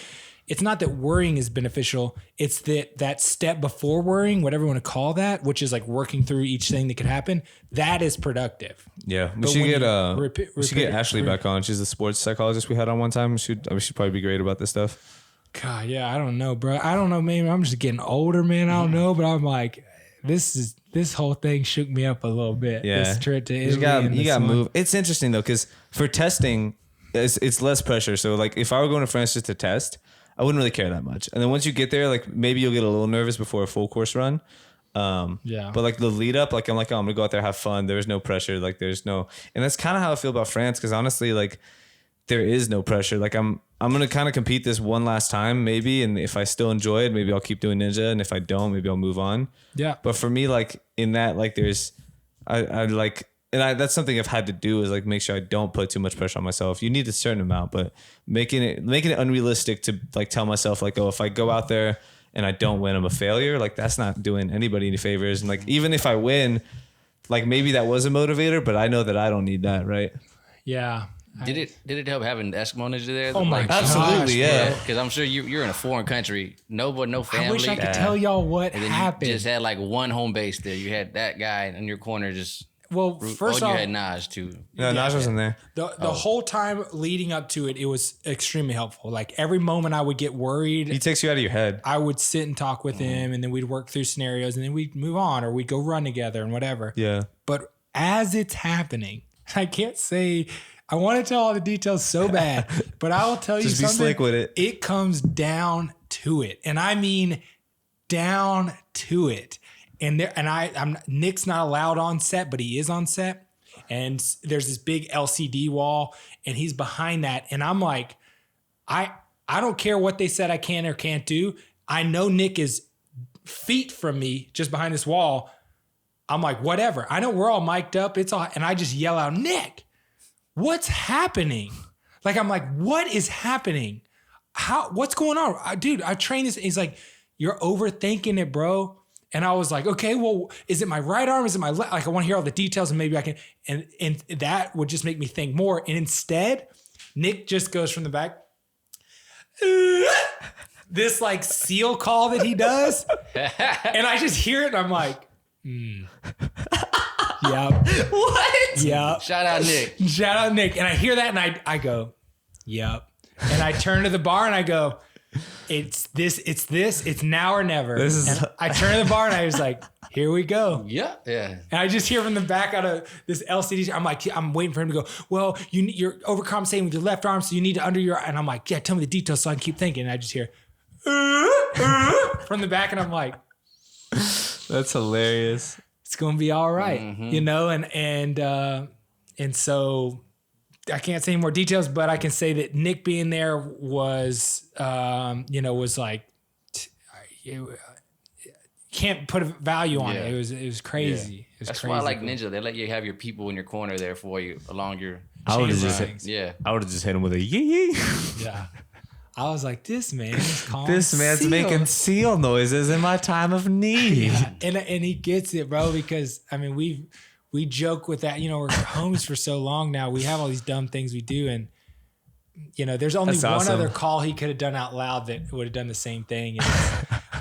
it's not that worrying is beneficial. It's that step before worrying, whatever you want to call that, which is like working through each thing that could happen. That is productive. Yeah, we should get Ashley back on. She's the sports psychologist we had on one time. She'd probably be great about this stuff. God, yeah, I don't know, bro. I don't know. Maybe I'm just getting older, man. I don't know, but I'm like, this whole thing shook me up a little bit. Yeah, this trip to Italy. You got to move. It's interesting though, because for testing, it's less pressure. So like, if I were going to France just to test, I wouldn't really care that much. And then once you get there, like maybe you'll get a little nervous before a full course run. But like the lead up, like I'm like, oh, I'm gonna go out there, have fun. There's no pressure. Like and that's kind of how I feel about France. Cause honestly, like there is no pressure. Like I'm going to kind of compete this one last time maybe. And if I still enjoy it, maybe I'll keep doing Ninja. And if I don't, maybe I'll move on. Yeah. But for me, like in that, like there's, that's something I've had to do is like make sure I don't put too much pressure on myself. You need a certain amount, but making it unrealistic to like tell myself like, oh, if I go out there and I don't win, I'm a failure. Like that's not doing anybody any favors. And like, even if I win, like maybe that was a motivator, but I know that I don't need that. Right. Yeah. Did it help having the Eskimo Ninja there? Oh my gosh, absolutely, yeah. Because I'm sure you're in a foreign country, no family. I wish I could tell y'all what and then happened. You just had like one home base there. You had that guy in your corner just. Well, first off, you had Naj too. No, Naj wasn't there. The whole time leading up to it, it was extremely helpful. Like every moment I would get worried, he takes you out of your head. I would sit and talk with him, and then we'd work through scenarios, and then we'd move on, or we'd go run together and whatever. Yeah. But as it's happening, I can't say. I want to tell all the details so bad, but I will tell you something. Just be slick with it. It comes down to it, and I mean down to it. And Nick's not allowed on set, but he is on set. And there's this big LCD wall, and he's behind that. And I'm like, I don't care what they said I can or can't do. I know Nick is feet from me, just behind this wall. I'm like, whatever. I know we're all mic'd up. It's all, and I just yell out, Nick. What's happening? Like, I'm like, what is happening? What's going on? Dude, I trained this. He's like, you're overthinking it, bro. And I was like, okay, well, is it my right arm? Is it my left? Like, I want to hear all the details and maybe I can, and that would just make me think more. And instead, Nick just goes from the back, this like seal call that he does. And I just hear it and I'm like, Yep. What? Yep. Shout out Nick. Shout out Nick. And I hear that and I go, yep. And I turn to the bar and I go, it's now or never. And I turn to the bar and I was like, here we go. Yeah. Yeah. And I just hear from the back out of this LCD. I'm like, I'm waiting for him to go, well, you're overcompensating with your left arm, so you need to under your, and I'm like, yeah, tell me the details so I can keep thinking. And I just hear from the back and I'm like, that's hilarious. It's going to be all right, you know? And so I can't say any more details, but I can say that Nick being there was, was like, can't put a value on it. It was crazy. Yeah. It was That's crazy. why I like Ninja. They let you have your people in your corner there for you along your. I would have just hit him with a yee. Yeah. I was like, this man is calling. This man's making seal noises in my time of need. Yeah. And he gets it, bro, because I mean we joke with that, we're homies for so long now. We have all these dumb things we do, and there's only That's one awesome. other call he could have done out loud that would have done the same thing.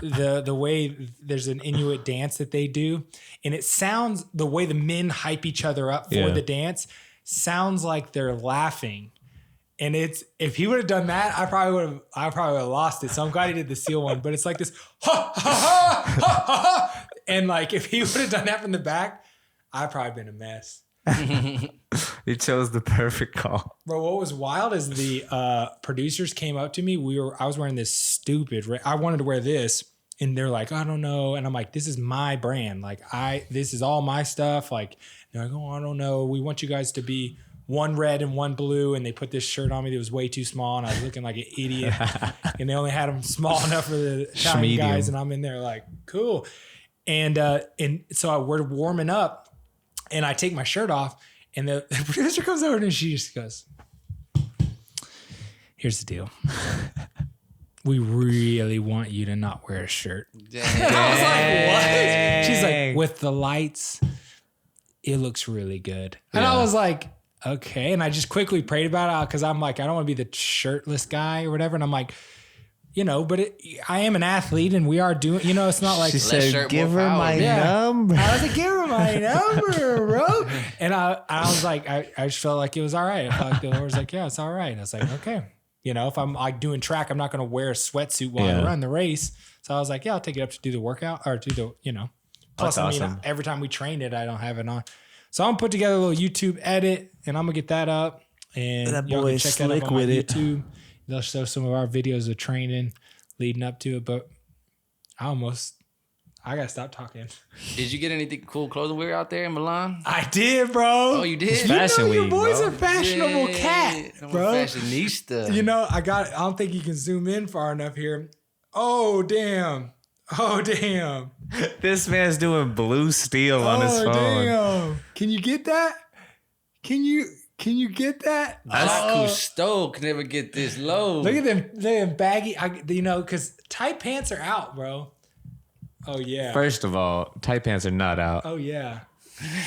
And the way there's an Inuit dance that they do, and it sounds, the way the men hype each other up for the dance sounds like they're laughing. And if he would have done that, I probably would have lost it. So I'm glad he did the seal one. But it's like this, ha, ha, ha, ha, ha, ha. And like if he would have done that from the back, I'd probably been a mess. You chose the perfect call. Bro, what was wild is the producers came up to me. I was wearing this stupid, I wanted to wear this. And they're like, I don't know. And I'm like, this is my brand. Like this is all my stuff. Like, they're like, oh, I don't know. We want you guys to be one red and one blue. And they put this shirt on me that was way too small. And I was looking like an idiot. And they only had them small enough for the Italian guys. And I'm in there like, cool. And so we're warming up and I take my shirt off and the producer comes over and she just goes, here's the deal. We really want you to not wear a shirt. I was like, what? She's like, with the lights, it looks really good. And I was like, okay. And I just quickly prayed about it because I'm like, I don't want to be the shirtless guy or whatever. And I'm like, but I am an athlete and we are doing, it's not like. She said, give her my number. I was like, give her my number, bro. And I was like, I just felt like it was all right. I felt like the Lord was like, yeah, it's all right. And I was like, okay. If I'm like doing track, I'm not going to wear a sweatsuit while I run the race. So I was like, yeah, I'll take it up to do the workout or do the, Plus, that's awesome. Every time we train it, I don't have it on. So I'm going to put together a little YouTube edit and I'm going to get that up. And that y'all boy can is check that slick up on with my it. YouTube. They'll show some of our videos of training leading up to it. But I got to stop talking. Did you get anything cool clothing wear out there in Milan? I did, bro. Oh, you did? Fashion your week, boy's bro. a fashionable cat, I'm bro. a fashionista. I don't think you can zoom in far enough here. Oh, damn. This man's doing blue steel on his phone. Damn. Can you get that? Can you get that? Cousteau can never get this low. Look at them baggy, because tight pants are out, bro. Oh, yeah. First of all, tight pants are not out. Oh, yeah.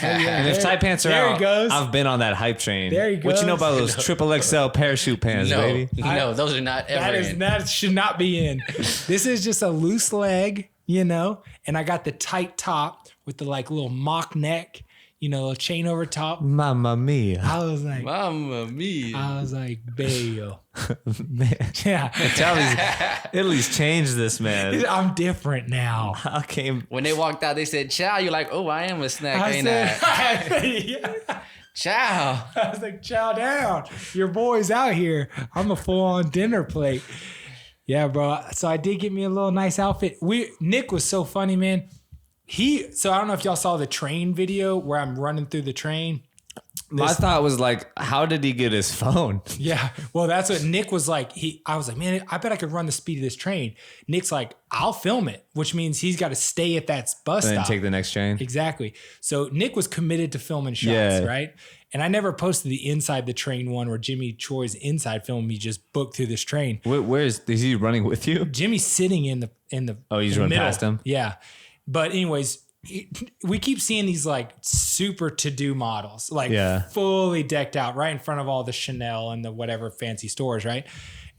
And if tight pants are there out, he goes. I've been on that hype train. There he What you know goes. about those triple XL parachute pants, baby? No, those are not ever in. That should not be in. This is just a loose leg, and I got the tight top with the like little mock neck, little chain over top. Mamma mia. I was like, Mamma mia. I was like, bayo. Man. Yeah. Italy's changed this, man. I'm different now. I came. When they walked out, they said, ciao. You're like, oh, I am a snack, I ain't said, I? Ciao. I was like, chow down. Your boy's out here. I'm a full-on dinner plate. Yeah, bro. So I did get me a little nice outfit. Nick was so funny, man. So I don't know if y'all saw the train video where I'm running through the train. My thought was like, how did he get his phone? Yeah. Well, that's what Nick was like. I was like, man, I bet I could run the speed of this train. Nick's like, I'll film it, which means he's got to stay at that bus And then stop. take the next train. Exactly. So Nick was committed to filming shots, right? And I never posted the inside the train one where Jimmy Troy's inside film me just booked through this train. Is he running with you? Jimmy's sitting in the Oh, he's in the running middle. past him? Yeah. But anyways, we keep seeing these like super to-do models, like fully decked out right in front of all the Chanel and the whatever fancy stores, right?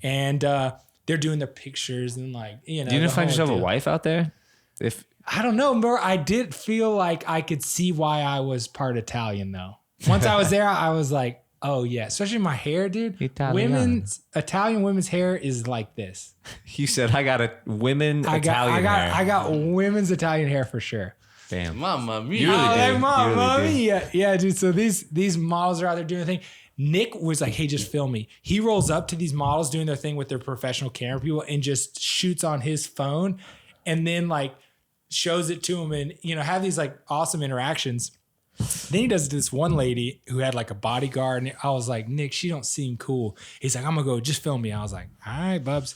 And they're doing their pictures and like, Do you didn't find yourself a wife out there? I don't know, bro. I did feel like I could see why I was part Italian though. Once I was there, I was like, oh yeah, especially my hair, dude. Italian women's hair is like this. You said I got a Italian hair. I got women's Italian hair for sure. Damn. Mamma mia. You really did. Mamma mia. Yeah, dude. So these models are out there doing their thing. Nick was like, hey, just film me. He rolls up to these models doing their thing with their professional camera people and just shoots on his phone and then like shows it to him and, have these like awesome interactions. Then he does this one lady who had like a bodyguard and I was like, Nick, she don't seem cool. He's like, I'm gonna go, just film me. I was like, all right, Bubs.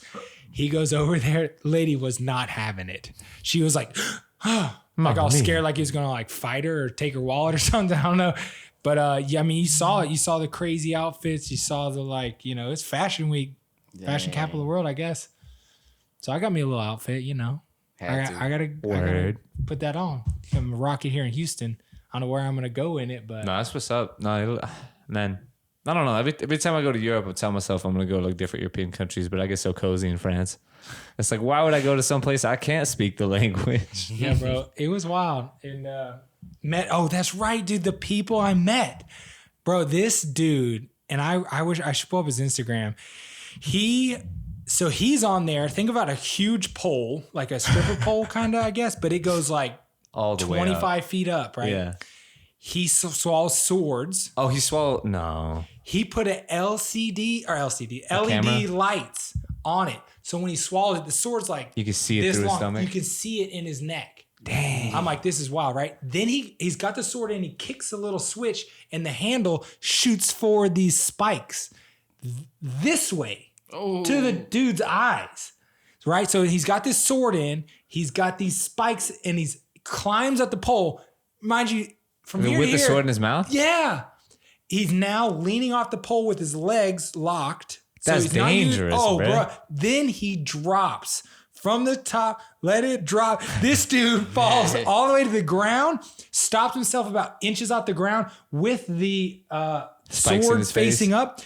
He goes over there. Lady was not having it. She was like, like all scared, like he was gonna like fight her or take her wallet or something. I don't know. But yeah, I mean, you saw it. You saw the crazy outfits. You saw the like, it's fashion week, fashion capital of the world, I guess. So I got me a little outfit, I gotta put that on. I'm rocking here in Houston. I don't know where I'm gonna go in it, but No, that's what's up. No, man. I don't know. Every time I go to Europe, I tell myself I'm gonna go to like different European countries, but I get so cozy in France. It's like, why would I go to some place I can't speak the language? yeah, bro, it was wild. And that's right, dude. The people I met, bro. This dude, and I wish I should pull up his Instagram. He's on there. Think about a huge pole, like a stripper pole, kind of, I guess, but it goes like All the way 25 up. feet up, right? Yeah. He swallows swords. Oh, he swallowed. No. He put LED camera? lights on it. So when he swallowed it, the sword's like You can see it this through his long. stomach. You can see it in his neck. Dang. I'm like, this is wild, right? Then he's got the sword and he kicks a little switch and the handle shoots forward these spikes this way to the dude's eyes, right? So he's got this sword in, he's got these spikes and he's climbs up the pole. Mind you, from here to with here. the sword in his mouth? Yeah. He's now leaning off the pole with his legs locked. That's he's not dangerous, bro. bro. Then he drops from the top, let it drop. This dude falls all the way to the ground, stops himself about inches off the ground with the sword facing up.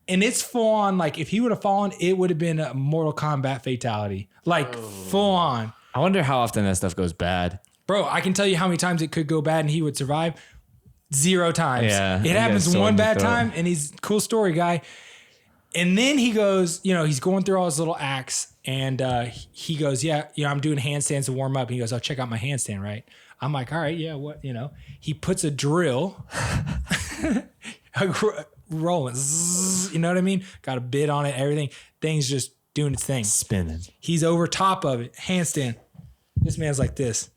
And it's full on, like if he would have fallen, it would have been a Mortal Kombat fatality. Like full on. I wonder how often that stuff goes bad. Bro, I can tell you how many times it could go bad and he would survive. 0 times. Yeah, it happens one bad time and he's a cool story guy. And then he goes, he's going through all his little acts and he goes, yeah, I'm doing handstands to warm up. And he goes, oh, check out my handstand, right? I'm like, all right, yeah, what, he puts a drill, rolling, zzz, you know what I mean? Got a bit on it, everything. Thing's just doing its thing. Spinning. He's over top of it, handstand. This man's like this.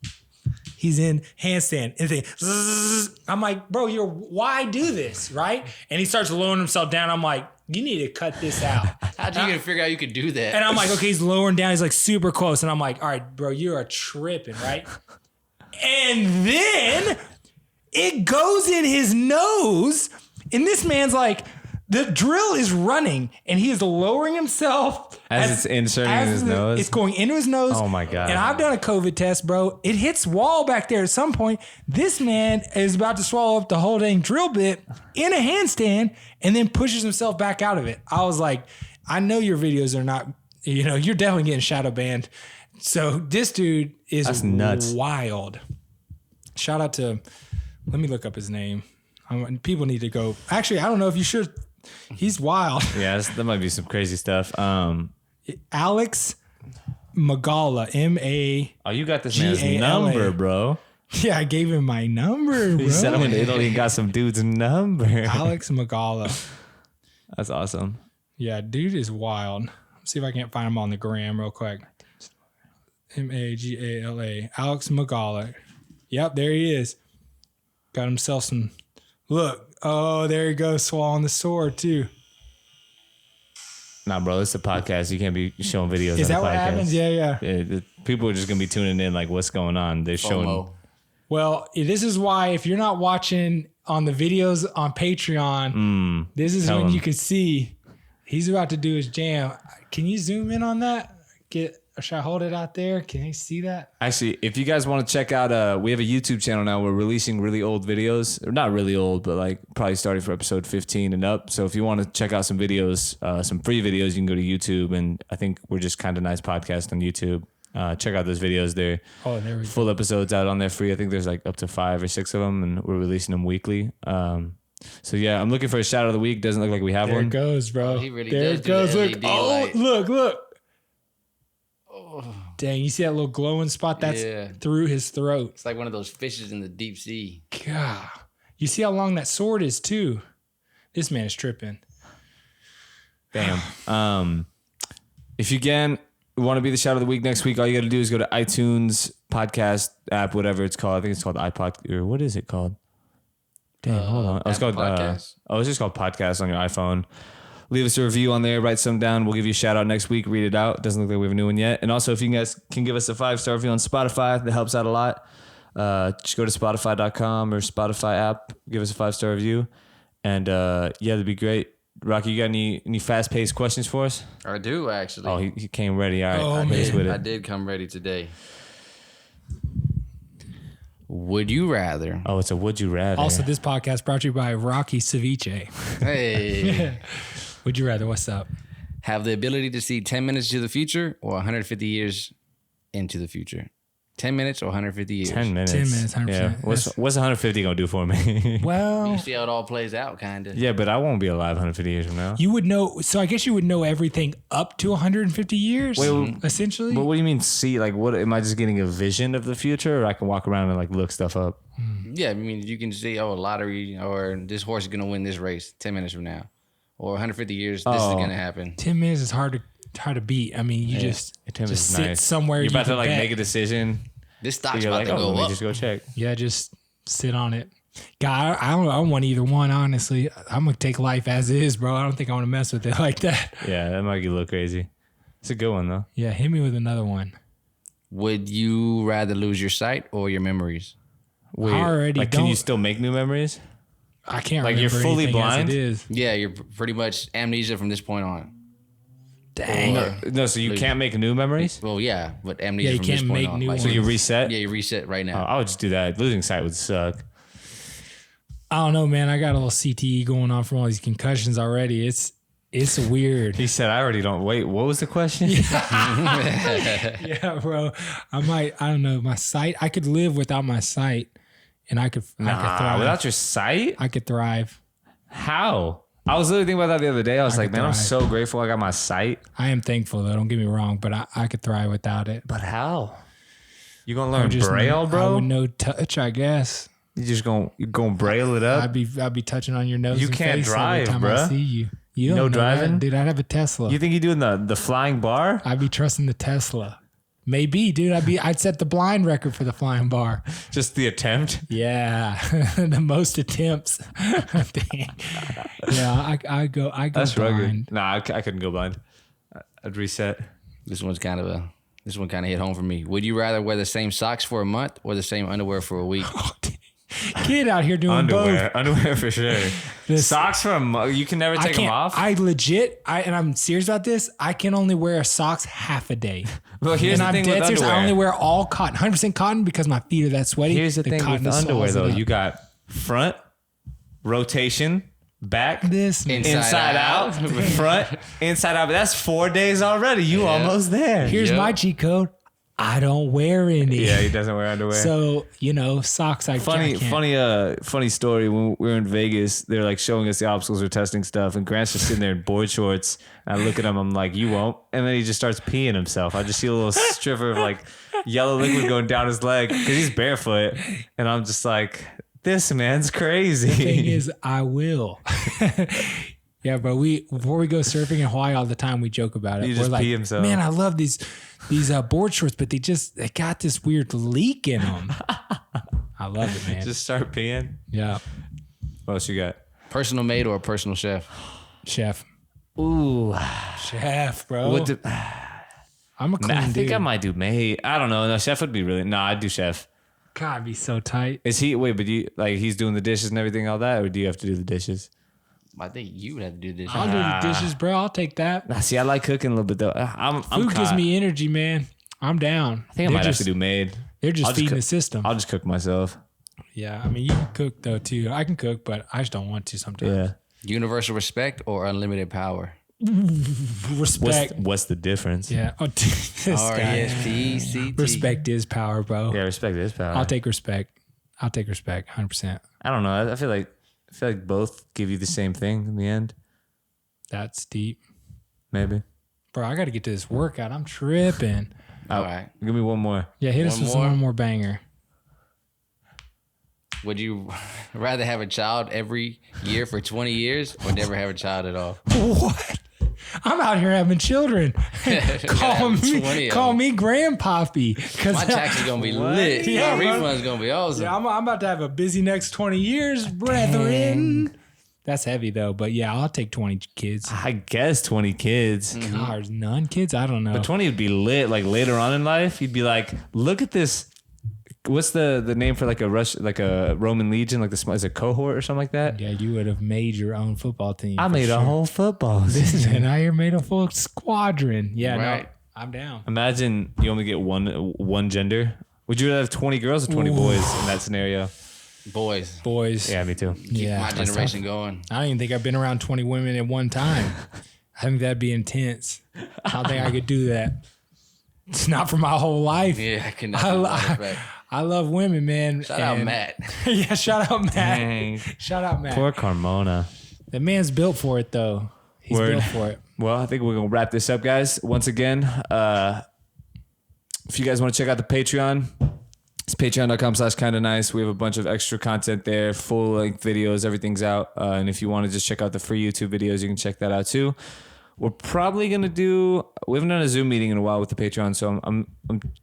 He's in handstand. And I'm like, bro, why do this, right? And he starts lowering himself down. I'm like, you need to cut this out. How'd you even figure out you could do that? And I'm like, okay, he's lowering down. He's like super close. And I'm like, all right, bro, you are tripping, right? And then it goes in his nose. And this man's like, the drill is running and he is lowering himself as it's inserting in his nose. It's going into his nose. Oh my God. And I've done a COVID test, bro. It hits wall back there at some point. This man is about to swallow up the whole dang drill bit in a handstand and then pushes himself back out of it. I was like, I know your videos are not, you're definitely getting shadow banned. So this dude is That's nuts. Wild. Shout out to, let me look up his name. People need to go. Actually, I don't know if you should. He's wild. Yeah, that might be some crazy stuff. Alex Magala, M-A. Oh, you got this man's G-A-L-A. number, bro. Yeah, I gave him my number, bro. He sent him to Italy and got some dude's number. Alex Magala. That's awesome. Yeah, dude is wild. Let's see if I can't find him on the gram real quick. M-A-G-A-L-A. Alex Magala. Yep, there he is. Got himself some. Look. Oh, there he goes, swallowing the sword too. Nah, bro, it's a podcast. You can't be showing videos. Is on that what podcast. happens? Yeah. People are just gonna be tuning in, like, what's going on? They're showing. FOMO. Well, this is why if you're not watching on the videos on Patreon, this is when you can see he's about to do his jam. Can you zoom in on that? Should I hold it out there? Can you see that? Actually, if you guys want to check out, we have a YouTube channel now. We're releasing really old videos. Or not really old, but like probably starting for episode 15 and up. So if you want to check out some videos, some free videos, you can go to YouTube. And I think we're just Kinda Nice Podcast on YouTube. Check out those videos. They're There we go. full episodes out on there free. I think there's like up to 5 or 6 of them, and we're releasing them weekly. So yeah, I'm looking for a shout of the week. Doesn't look like we have There one. it goes, bro. He really there does it do goes. the Look. LED Oh, light. look. Dang, you see that little glowing spot? That's through his throat. It's like one of those fishes in the deep sea. God. You see how long that sword is too? This man is tripping. Bam. If you want to be the shout of the week next week, all you got to do is go to iTunes podcast app, whatever it's called. I think it's called iPod, or what is it called? Damn, hold on. It's called Podcast. it's just called podcast on your iPhone. Leave us a review on there, write something down. We'll give you a shout out next week. Read it out. Doesn't look like we have a new one yet. And also, if you guys can give us a 5-star review on Spotify, that helps out a lot. Just go to Spotify.com or Spotify app. Give us a 5-star review. And that'd be great. Rocky, you got any fast-paced questions for us? I do, actually. Oh, he came ready. All right. Oh, I man. with it. I did come ready today. Would you rather? Oh, it's a would you rather. Also, this podcast brought to you by Rocky Ceviche. Hey. Would you rather? What's up? Have the ability to see 10 minutes into the future or 150 years into the future? 10 minutes or 150 years? 10 minutes. 10 minutes, 100%. Yeah. What's 150 gonna do for me? Well, You see how it all plays out, kind of. Yeah, but I won't be alive 150 years from now. you would know. So I guess you would know everything up to 150 years, essentially. But what do you mean see? Like, what am I just getting a vision of the future, or I can walk around and like look stuff up? Yeah, I mean, you can see, lottery, or this horse is going to win this race 10 minutes from now. Or 150 years, this is going to happen. 10 minutes is hard to beat. I mean, you just sit somewhere. You're about to like make a decision. This stock's about to go let me up. just go check. Yeah, just sit on it. God, I don't want either one, honestly. I'm going to take life as is, bro. I don't think I want to mess with it like that. Yeah, that might get a little crazy. It's a good one, though. Yeah, hit me with another one. Would you rather lose your sight or your memories? Wait, I already like, don't. can you still make new memories? I can't Like, remember you're fully anything blind? as it is. Yeah, you're pretty much amnesia from this point on. Dang. No, so you can't make new memories? Well, yeah, but amnesia Yeah, you from this can't point make on. new Like, So you reset? yeah, you reset right Oh, now. I would just do that. Losing sight would suck. I don't know, man. I got a little CTE going on from all these concussions already. It's weird. He said, I already don't. Wait, what was the question? Yeah, bro. I don't know. My sight, I could live without my sight, and I could thrive. Without your sight? I could thrive. How? I was literally thinking about that the other day. I was like, could man, I'm thrive. so grateful I got my sight. I am thankful though. Don't get me wrong, but I could thrive without it. But how? You gonna I learn just Braille, I bro? would know touch, I guess. You gonna Braille it up? I'd be touching on your nose. You and can't face drive, every time I bruh. see you. You No don't know that, driving? dude. I'd have a Tesla. You think you doing the flying bar? I'd be trusting the Tesla. Maybe, dude. I'd set the blind record for the flying bar. Just the attempt? Yeah, the most attempts. Dang. Yeah, I go. That's blind. rugged. Nah, I couldn't go blind. I'd reset. This one kind of hit home for me. Would you rather wear the same socks for a month or the same underwear for a week? Kid out here doing both. Underwear for sure. Socks for a month. You can never I take them can't. off. I legit. And I'm serious about this. I can only wear socks half a day. Well, here's And the I'm thing dead with serious. underwear. I only wear all cotton, 100% cotton, because my feet are that sweaty. Here's the thing cotton with the just underwear swallows it though. up. You got front, rotation, back, This man. inside out, front, inside out. But that's 4 days already. You almost there. Here's Yep. my cheat code. I don't wear any. Yeah, he doesn't wear underwear. So socks. I can't. Funny story. When we were in Vegas, they're like showing us the obstacles or testing stuff, and Grant's just sitting there in board shorts. And I look at him, I'm like, "You won't," and then he just starts peeing himself. I just see a little stripper of like yellow liquid going down his leg because he's barefoot, and I'm just like, "This man's crazy." The thing is, I will. Yeah, bro. Before we go surfing in Hawaii all the time, we joke about it. He We're just like, pee himself. man, I love these board shorts, but they got this weird leak in them. I love it, man. just start peeing. Yeah, What else you got? Personal maid or a personal chef? chef, Ooh, bro. what do, I'm a clean I think dude. I might do maid. I don't know. No, chef would be really. No, I'd do chef. God, I'd be so tight. Is he? Wait, but he's doing the dishes and everything, all that, or do you have to do the dishes? I think you would have to do this. I'll do the dishes, bro. I'll take that. Nah, see, I like cooking a little bit though. I'm Food gives caught. me energy, man. I'm down. I think I might have to do maid. They're just I'll just feeding cook- the system. I'll just cook myself. Yeah, I mean, you can cook though too. I can cook, but I just don't want to sometimes. Yeah. Universal respect or unlimited power? Respect. What's the difference? Yeah. Oh, this guy. R-E-S-P-E-C-T. Respect is power, bro. Yeah, respect is power. I'll take respect. 100%. I don't know. I feel like both give you the same thing in the end. That's deep. Maybe. Bro, I got to get to this workout. I'm tripping. All right. Give me one more. Yeah, hit us One with some more? one more banger. Would you rather have a child every year for 20 years or never have a child at all? What? I'm out here having children. call have 20 me, of call them. me Grandpappy. My tax is going to be lit. Yeah, My bro. refund's going to be awesome. Yeah, I'm about to have a busy next 20 years, brethren. That's heavy though, but yeah, I'll take 20 kids. I guess 20 kids. God, none kids? I don't know. But 20 would be lit. Like later on in life, you'd be like, look at this. What's the name for like a Roman legion? Like is a cohort or something like that? Yeah, you would have made your own football team. I for made a sure. whole football team. And I here made a full squadron. Yeah, Right. no, I'm down. Imagine you only get one gender. Would you rather have 20 girls or 20 boys in that scenario? Boys. Boys. Yeah, me too. Yeah. My generation going. I don't even think I've been around 20 women at one time. I think that'd be intense. I don't think I could do that. It's not for my whole life. Yeah, I cannot. I love women, man. Shout out Matt. Yeah, shout out Matt. Dang. Shout out Matt. Poor Carmona. That man's built for it, though. He's built for it. Well, I think we're going to wrap this up, guys. Once again, if you guys want to check out the Patreon, it's patreon.com/kindofnice. We have a bunch of extra content there, full-length videos. Everything's out. And if you want to just check out the free YouTube videos, you can check that out, too. We're probably going to do... We haven't done a Zoom meeting in a while with the Patreon, so I'm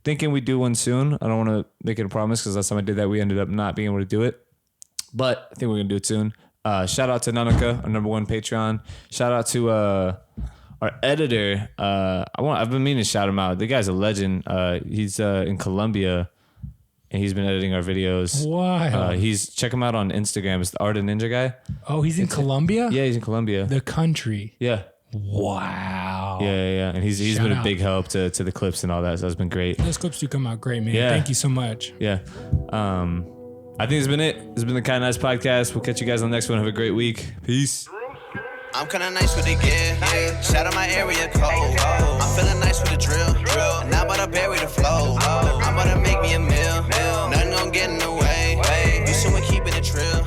thinking we do one soon. I don't want to make it a promise because last time I did that, we ended up not being able to do it. But I think we're going to do it soon. Shout out to Nanaka, our #1 Patreon. Shout out to our editor. I've been meaning to shout him out. The guy's a legend. He's in Colombia, and he's been editing our videos. Wow. Check him out on Instagram. It's the Art and Ninja guy. Oh, he's in Colombia? Yeah, he's in Colombia. The country. Yeah. Wow. Yeah. And he's been a big help to the clips and all that. So it's been great. Those clips do come out great, man. Yeah. Thank you so much. Yeah. I think it's been it. It's been the Kinda Nice podcast. We'll catch you guys on the next one. Have a great week. Peace. I'm kinda nice with the gear, yeah. Shout out my area code. I'm feeling nice with the drill. And I'm about to bury the flow. I'm about to make me a meal. Nothing gonna get in the way. You someone keeping it trill.